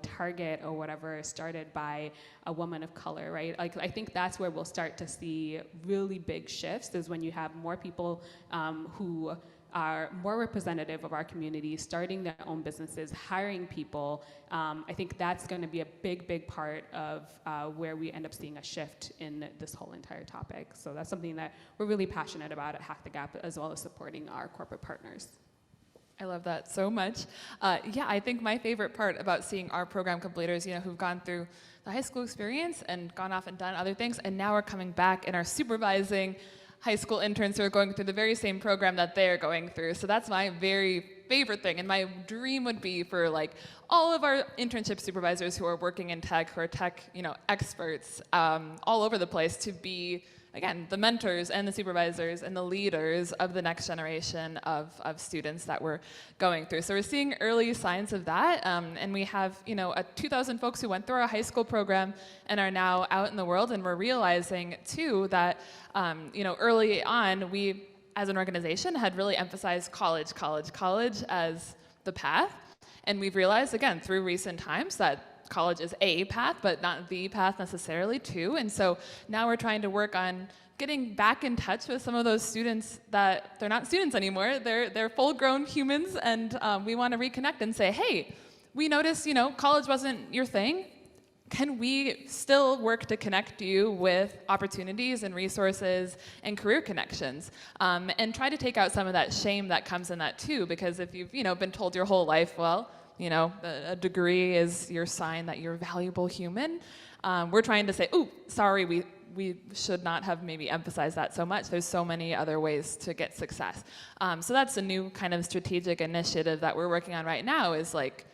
Target or whatever started by a woman of color, right? I think that's where we'll start to see really big shifts, is when you have more people who are more representative of our community, starting their own businesses, hiring people. I think that's going to be a big part of where we end up seeing a shift in this whole entire topic. So that's something that we're really passionate about at Hack the Gap, as well as supporting our corporate partners. I love that so much. Yeah, I think my favorite part about seeing our program completers, who've gone through the high school experience and gone off and done other things, and now are coming back and are supervising high school interns who are going through the very same program that they're going through. So that's my very favorite thing. And my dream would be for like all of our internship supervisors who are working in tech, who are tech, experts all over the place, to be, again, the mentors and the supervisors and the leaders of the next generation of students that we're going through. So we're seeing early signs of that, and we have 2,000 folks who went through our high school program and are now out in the world, and we're realizing too that early on we, as an organization, had really emphasized college as the path, and we've realized, again, through recent times that college is a path, but not the path necessarily too. And so now we're trying to work on getting back in touch with some of those students that they're not students anymore. They're full-grown humans, and we want to reconnect and say, hey, we noticed, college wasn't your thing. Can we still work to connect you with opportunities and resources and career connections? And try to take out some of that shame that comes in that too, because if you've, been told your whole life, well, a degree is your sign that you're a valuable human. We're trying to say, ooh, sorry, we should not have maybe emphasized that so much. There's so many other ways to get success. So that's a new kind of strategic initiative that we're working on right now, is like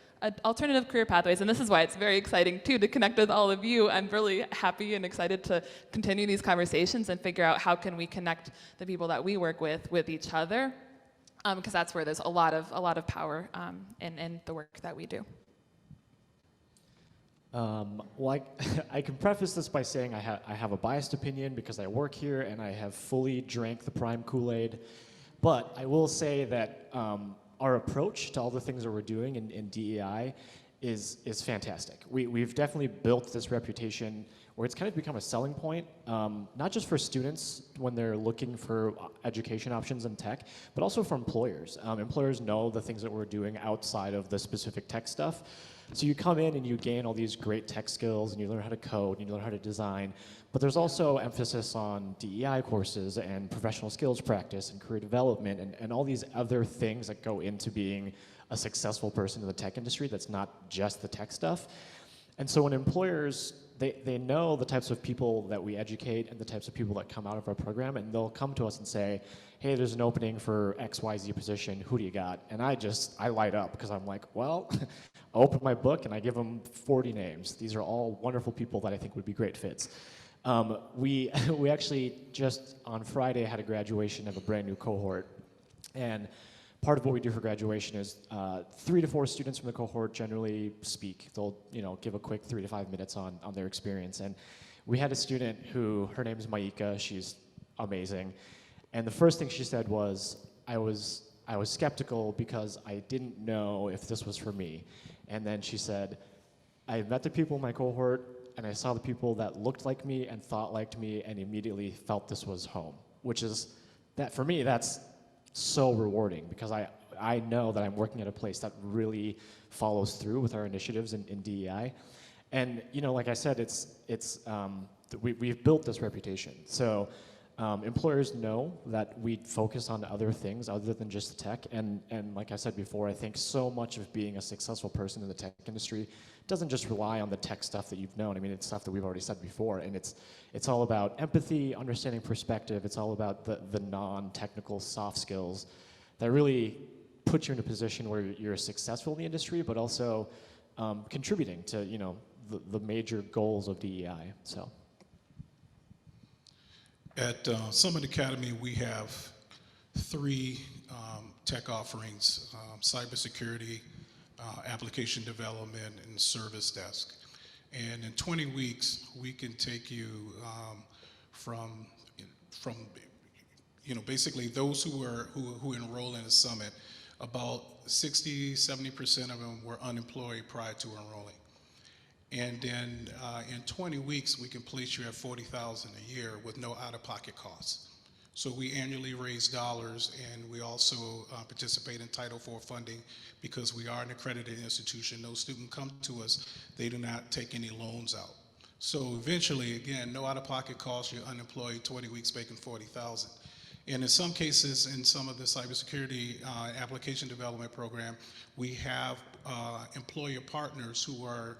alternative career pathways. And this is why it's very exciting too to connect with all of you. I'm really happy and excited to continue these conversations and figure out how can we connect the people that we work with each other. Because that's where there's a lot of power in the work that we do. Well, I can preface this by saying I have a biased opinion because I work here and I have fully drank the Prime Kool-Aid. But I will say that our approach to all the things that we're doing in DEI is fantastic. We've definitely built this reputation where it's kind of become a selling point, not just for students when they're looking for education options in tech, but also for employers. Employers know the things that we're doing outside of the specific tech stuff. So you come in and you gain all these great tech skills and you learn how to code and you learn how to design, but there's also emphasis on DEI courses and professional skills practice and career development and all these other things that go into being a successful person in the tech industry that's not just the tech stuff. And so when employers, they know the types of people that we educate and the types of people that come out of our program, and they'll come to us and say, hey, there's an opening for XYZ position, who do you got? And I light up because I'm like, well, I open my book and I give them 40 names. These are all wonderful people that I think would be great fits. We actually just on Friday had a graduation of a brand new cohort, and part of what we do for graduation is 3 to 4 students from the cohort generally speak. They'll give a quick 3 to 5 minutes on their experience. And we had a student who, her name is Maika, she's amazing. And the first thing she said was, I was skeptical because I didn't know if this was for me. And then she said, I met the people in my cohort and I saw the people that looked like me and thought like me and immediately felt this was home, which is, that for me, that's so rewarding because I know that I'm working at a place that really follows through with our initiatives in DEI. And like I said, we've built this reputation. So employers know that we focus on other things other than just tech. And like I said before, I think so much of being a successful person in the tech industry doesn't just rely on the tech stuff that you've known. I mean, it's stuff that we've already said before. And it's all about empathy, understanding perspective. It's all about the non-technical soft skills that really put you in a position where you're successful in the industry, but also contributing to the major goals of DEI. So. At Summit Academy, we have 3 tech offerings, cybersecurity, application development, and service desk. And in 20 weeks, we can take you from basically those who enroll in a summit, about 60-70% of them were unemployed prior to enrolling. And then in 20 weeks, we can place you at $40,000 a year with no out-of-pocket costs. So we annually raise dollars, and we also participate in Title IV funding because we are an accredited institution. No student come to us, they do not take any loans out. So eventually, again, no out-of-pocket costs, you're unemployed, 20 weeks making $40,000. And in some cases, in some of the cybersecurity application development program, we have employer partners who are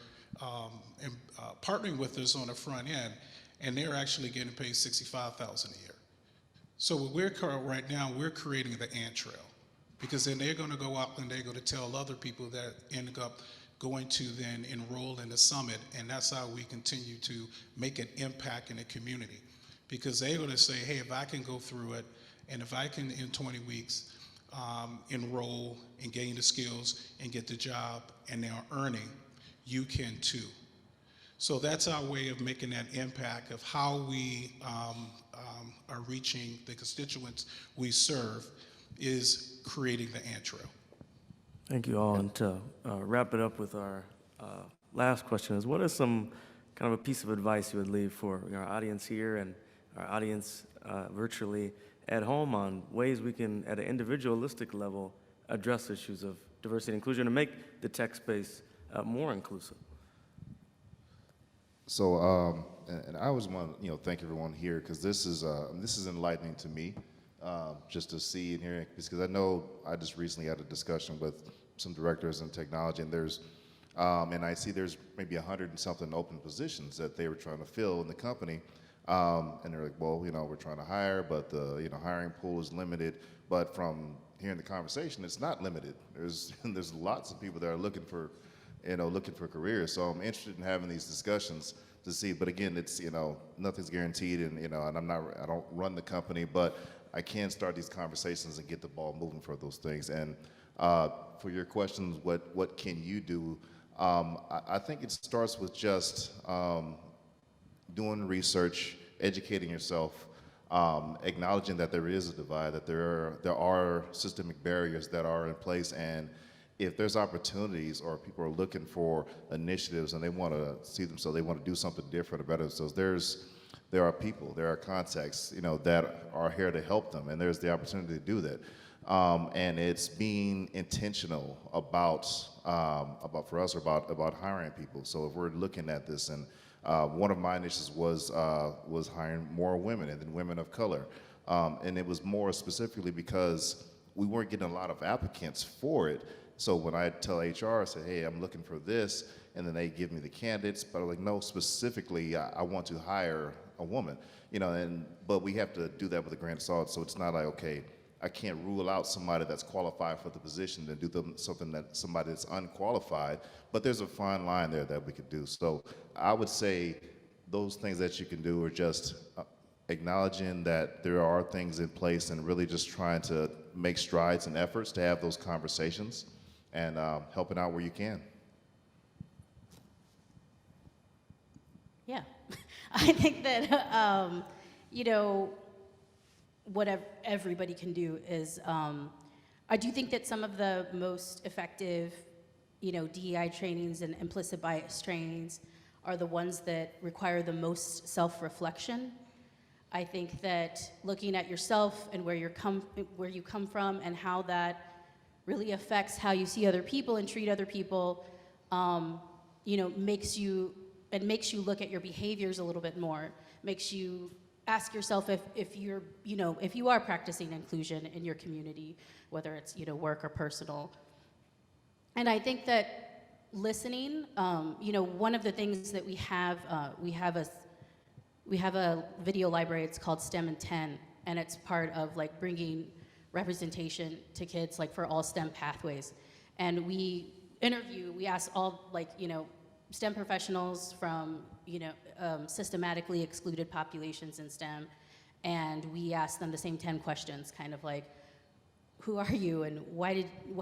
partnering with us on the front end, and they're actually getting paid $65,000 a year. So what we're right now, we're creating the ant trail, because then they're going to go out and they're going to tell other people that end up going to then enroll in the summit, and that's how we continue to make an impact in the community. Because they're going to say, hey, if I can go through it, and if I can, in 20 weeks, enroll and gain the skills and get the job, and they're earning, you can too. So that's our way of making that impact of how we are reaching the constituents we serve, is creating the ant trail. Thank you all. And to wrap it up with our last question is, what is some kind of a piece of advice you would leave for our audience here and our audience virtually at home on ways we can, at an individualistic level, address issues of diversity and inclusion and make the tech space more inclusive? So, and I always want to, thank everyone here, because this is enlightening to me, just to see and hear, because I know I just recently had a discussion with some directors in technology, and and I see there's maybe 100 and something open positions that they were trying to fill in the company, and they're like, well, we're trying to hire, but the hiring pool is limited. But from hearing the conversation, it's not limited. There's lots of people that are looking for careers. So I'm interested in having these discussions to see. But again, it's nothing's guaranteed, and and I don't run the company, but I can start these conversations and get the ball moving for those things. And for your questions, what can you do? I think it starts with just doing research, educating yourself, acknowledging that there is a divide, that there are systemic barriers that are in place, and if there's opportunities or people are looking for initiatives and they want to see them, so they want to do something different or better themselves, there are people, there are contacts, that are here to help them, and there's the opportunity to do that. And it's being intentional about for us about hiring people. So if we're looking at this, and one of my initiatives was hiring more women, and then women of color, and it was more specifically because we weren't getting a lot of applicants for it. So when I tell HR, I say, hey, I'm looking for this, and then they give me the candidates, but I'm like, no, specifically, I want to hire a woman, but we have to do that with a grain of salt. So it's not like, okay, I can't rule out somebody that's qualified for the position and do somebody that's unqualified, but there's a fine line there that we could do. So I would say those things that you can do are just acknowledging that there are things in place and really just trying to make strides and efforts to have those conversations, and helping out where you can. Yeah, I think that, what everybody can do is, I do think that some of the most effective, DEI trainings and implicit bias trainings are the ones that require the most self-reflection. I think that looking at yourself and where you come from and how that really affects how you see other people and treat other people, makes you look at your behaviors a little bit more, makes you ask yourself if you are practicing inclusion in your community, whether it's work or personal. And I think that listening, one of the things that we have a video library. It's called STEM in 10, and it's part of bringing representation to kids for all STEM pathways. And we ask all STEM professionals from systematically excluded populations in STEM, and we ask them the same 10 questions, kind of who are you, and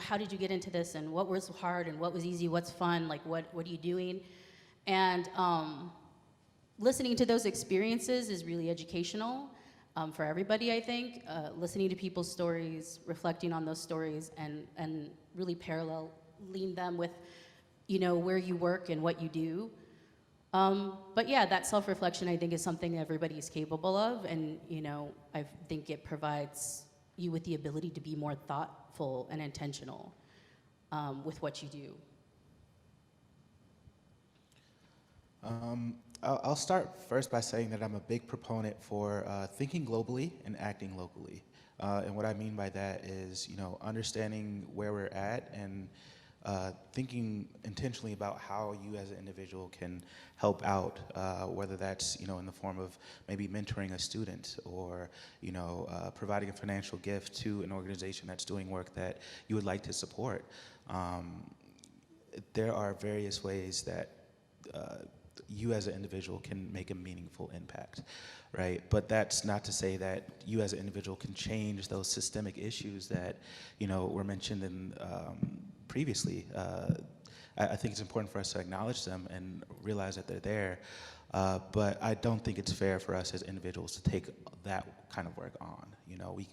how did you get into this, and what was hard, and what was easy, what's fun, what are you doing? And listening to those experiences is really educational for everybody, I think. Listening to people's stories, reflecting on those stories, and really paralleling them with where you work and what you do. But yeah, that self-reflection, I think, is something everybody's capable of, and I think it provides you with the ability to be more thoughtful and intentional with what you do. I'll start first by saying that I'm a big proponent for thinking globally and acting locally. And what I mean by that is, understanding where we're at and thinking intentionally about how you as an individual can help out, whether that's, in the form of maybe mentoring a student or, providing a financial gift to an organization that's doing work that you would like to support. There are various ways that you as an individual can make a meaningful impact, right? But that's not to say that you as an individual can change those systemic issues that, were mentioned in previously. I think it's important for us to acknowledge them and realize that they're there. But I don't think it's fair for us as individuals to take that kind of work on.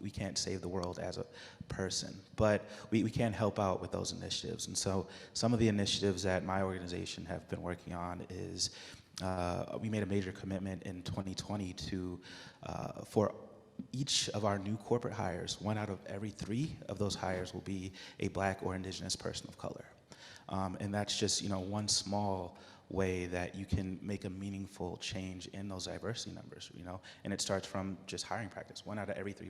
We can't save the world as a person, but we can help out with those initiatives. And so some of the initiatives that my organization have been working on is we made a major commitment in 2020 to for each of our new corporate hires, 1 out of every 3 of those hires will be a Black or Indigenous person of color. And that's just one small way that you can make a meaningful change in those diversity numbers, and it starts from just hiring practice. 1 out of every 3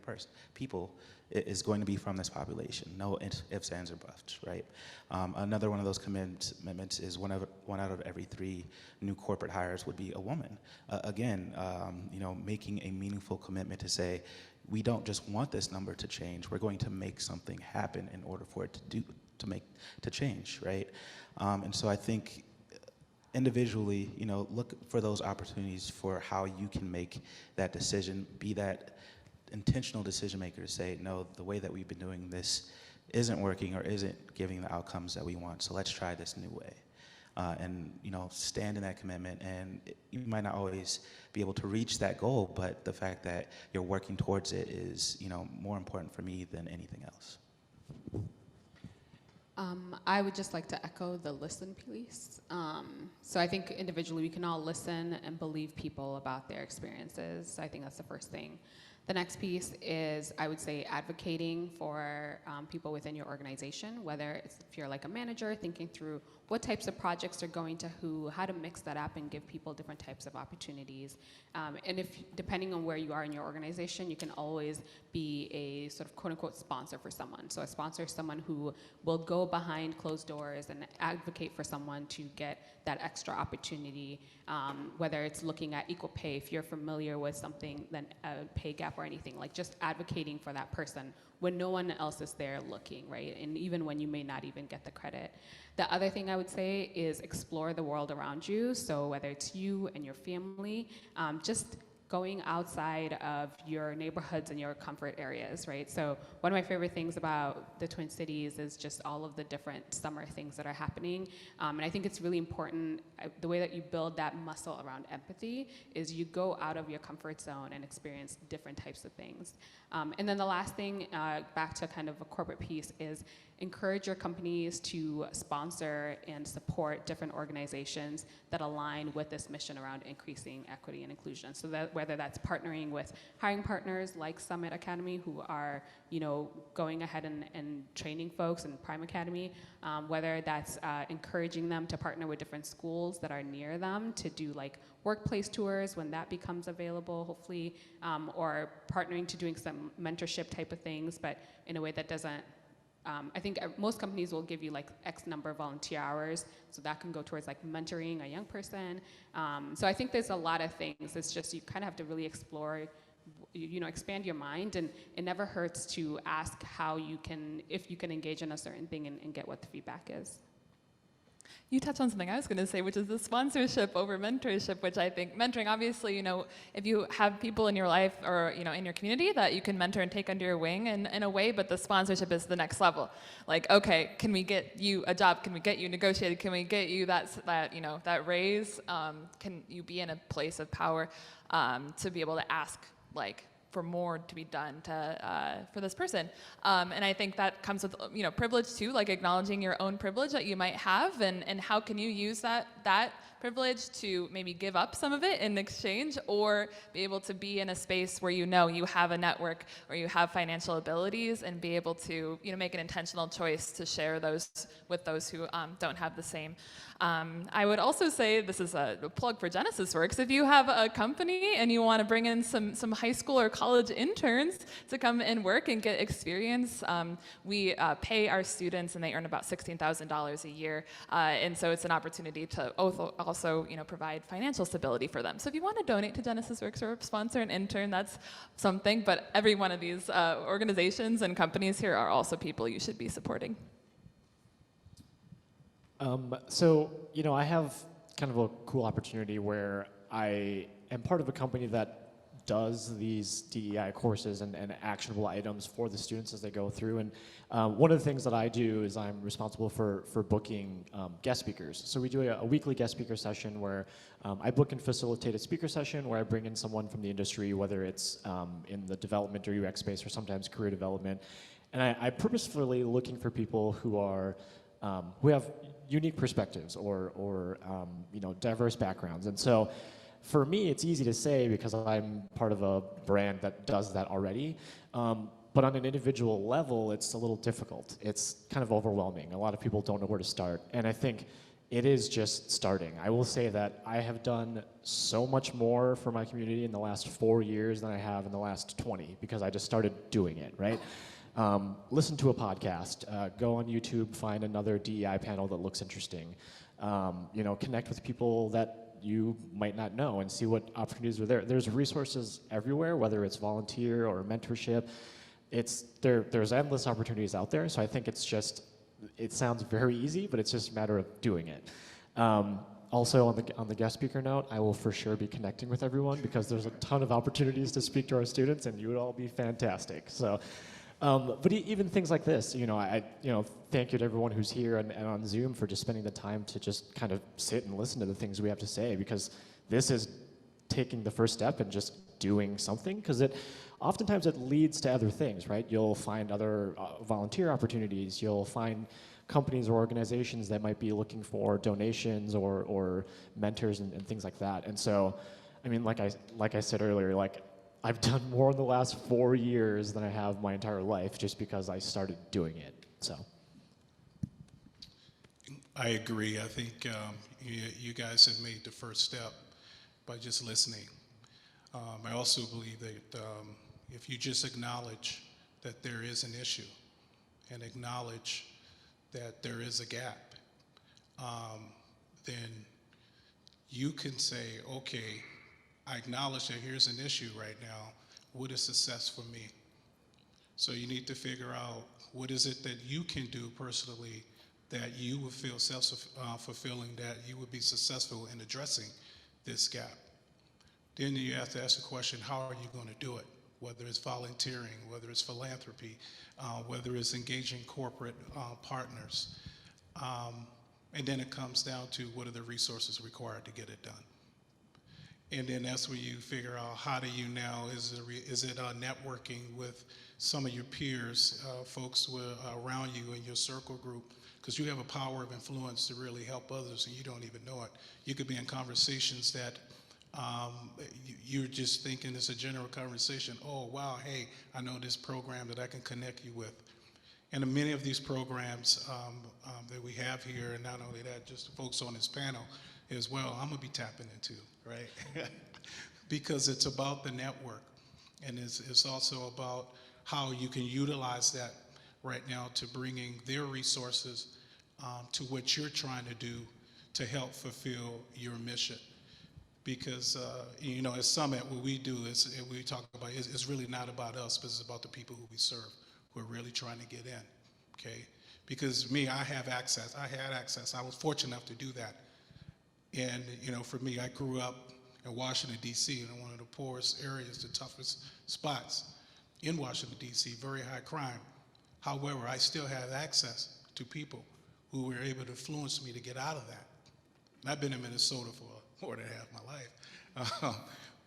people is going to be from this population. No ifs, ands, or buts, right? Another one of those commitments is 1 out of every 3 new corporate hires would be a woman. Again, making a meaningful commitment to say, we don't just want this number to change, we're going to make something happen in order for it to change, right? And so I think individually, look for those opportunities for how you can make that decision, be that intentional decision maker to say, no, the way that we've been doing this isn't working or isn't giving the outcomes that we want, so let's try this new way. And stand in that commitment, and you might not always be able to reach that goal, but the fact that you're working towards it is, more important for me than anything else. I would just like to echo the listen piece. So I think individually we can all listen and believe people about their experiences. I think that's the first thing. The next piece is, I would say, advocating for people within your organization, whether it's if you're like a manager, thinking through what types of projects are going to who, how to mix that up and give people different types of opportunities. And if, depending on where you are in your organization, you can always be a sort of quote unquote sponsor for someone. So a sponsor is someone who will go behind closed doors and advocate for someone to get that extra opportunity, whether it's looking at equal pay, if you're familiar with something, then a pay gap or anything, like just advocating for that person when no one else is there looking, right? And even when you may not even get the credit. The other thing I would say is explore the world around you. So whether it's you and your family, just going outside of your neighborhoods and your comfort areas, right? So one of my favorite things about the Twin Cities is just all of the different summer things that are happening. And I think it's really important, the way that you build that muscle around empathy is you go out of your comfort zone and experience different types of things. And then the last thing, back to kind of a corporate piece, is encourage your companies to sponsor and support different organizations that align with this mission around increasing equity and inclusion. So that whether that's partnering with hiring partners like Summit Academy, who are going ahead and training folks in Prime Academy, whether that's encouraging them to partner with different schools that are near them to do like workplace tours when that becomes available, hopefully, or partnering to doing some mentorship type of things, but in a way that doesn't I think most companies will give you like X number of volunteer hours, so that can go towards like mentoring a young person. So I think there's a lot of things. It's just you kind of have to really explore, expand your mind, and it never hurts to ask if you can engage in a certain thing and get what the feedback is. You touched on something I was going to say, which is the sponsorship over mentorship, which I think mentoring, obviously, if you have people in your life or, in your community that you can mentor and take under your wing in a way, but the sponsorship is the next level. Like, okay, can we get you a job? Can we get you negotiated? Can we get you that raise? Can you be in a place of power to be able to ask, for more to be done for this person. And I think that comes with privilege too, like acknowledging your own privilege that you might have, and how can you use that that privilege to maybe give up some of it in exchange, or be able to be in a space where you know you have a network or you have financial abilities, and be able to make an intentional choice to share those with those who don't have the same. I would also say, this is a plug for Genesis Works, if you have a company and you want to bring in some high school or college interns to come and work and get experience, we pay our students and they earn about $16,000 a year. And so it's an opportunity to also provide financial stability for them. So if you want to donate to Genesis Works or sponsor an intern, that's something. But every one of these organizations and companies here are also people you should be supporting. So, I have kind of a cool opportunity where I am part of a company that does these DEI courses and actionable items for the students as they go through. And one of the things that I do is I'm responsible for booking guest speakers. So we do a weekly guest speaker session where I book and facilitate a speaker session where I bring in someone from the industry, whether it's in the development or UX space or sometimes career development. And I purposefully looking for people who are who have unique perspectives or diverse backgrounds. And so for me, it's easy to say because I'm part of a brand that does that already. But on an individual level, it's a little difficult. It's kind of overwhelming. A lot of people don't know where to start. And I think it is just starting. I will say that I have done so much more for my community in the last 4 years than I have in the last 20 because I just started doing it, right? Listen to a podcast, go on YouTube, find another DEI panel that looks interesting, connect with people that you might not know and see what opportunities are there. There's resources everywhere, whether it's volunteer or mentorship. There's endless opportunities out there, so I think it sounds very easy, but it's just a matter of doing it. Also, on the guest speaker note, I will for sure be connecting with everyone because there's a ton of opportunities to speak to our students, and you would all be fantastic. So. But even things like this, I thank you to everyone who's here and on Zoom for just spending the time to just kind of sit and listen to the things we have to say, because this is taking the first step and just doing something, because oftentimes it leads to other things, right? You'll find other volunteer opportunities, you'll find companies or organizations that might be looking for donations or mentors and things like that. And so, I mean, like I said earlier, I've done more in the last 4 years than I have my entire life just because I started doing it, so. I agree. I think you guys have made the first step by just listening. I also believe that if you just acknowledge that there is an issue and acknowledge that there is a gap, then you can say, okay, I acknowledge that here's an issue right now. What is success for me? So you need to figure out what is it that you can do personally that you would feel self-fulfilling, that you would be successful in addressing this gap. Then you have to ask the question, how are you going to do it? Whether it's volunteering, whether it's philanthropy, whether it's engaging corporate partners. And then it comes down to what are the resources required to get it done. And then that's where you figure out how do you now, is it networking with some of your peers, folks around you in your circle group, because you have a power of influence to really help others and you don't even know it. You could be in conversations that you're just thinking it's a general conversation. Oh, wow, hey, I know this program that I can connect you with. And many of these programs that we have here, and not only that, just the folks on this panel as well, I'm gonna be tapping into, right? Because it's about the network, and it's also about how you can utilize that right now to bringing their resources to what you're trying to do to help fulfill your mission. Because at Summit, what we do is we talk about it's really not about us, but it's about the people who we serve, who are really trying to get in. Okay, because me, I had access. I was fortunate enough to do that. And for me, I grew up in Washington, D.C., in one of the poorest areas, the toughest spots in Washington, D.C., very high crime. However, I still have access to people who were able to influence me to get out of that. And I've been in Minnesota for more than half my life.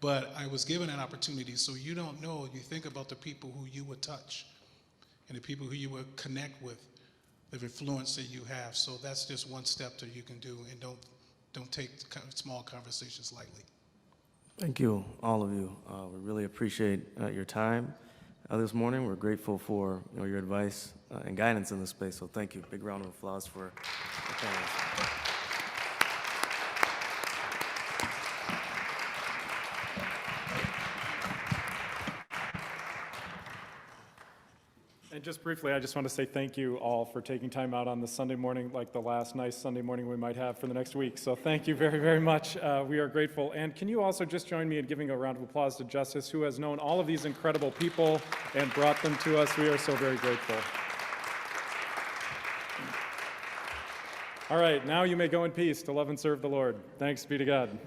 But I was given an opportunity, so you don't know, you think about the people who you would touch and the people who you would connect with, the influence that you have. So that's just one step that you can do, and don't take small conversations lightly. Thank you, all of you. We really appreciate your time this morning. We're grateful for your advice and guidance in this space, so thank you. Big round of applause for the panelists. And just briefly, I just want to say thank you all for taking time out on the Sunday morning, like the last nice Sunday morning we might have for the next week. So thank you very, very much. We are grateful. And can you also just join me in giving a round of applause to Justice, who has known all of these incredible people and brought them to us. We are so very grateful. All right, now you may go in peace to love and serve the Lord. Thanks be to God.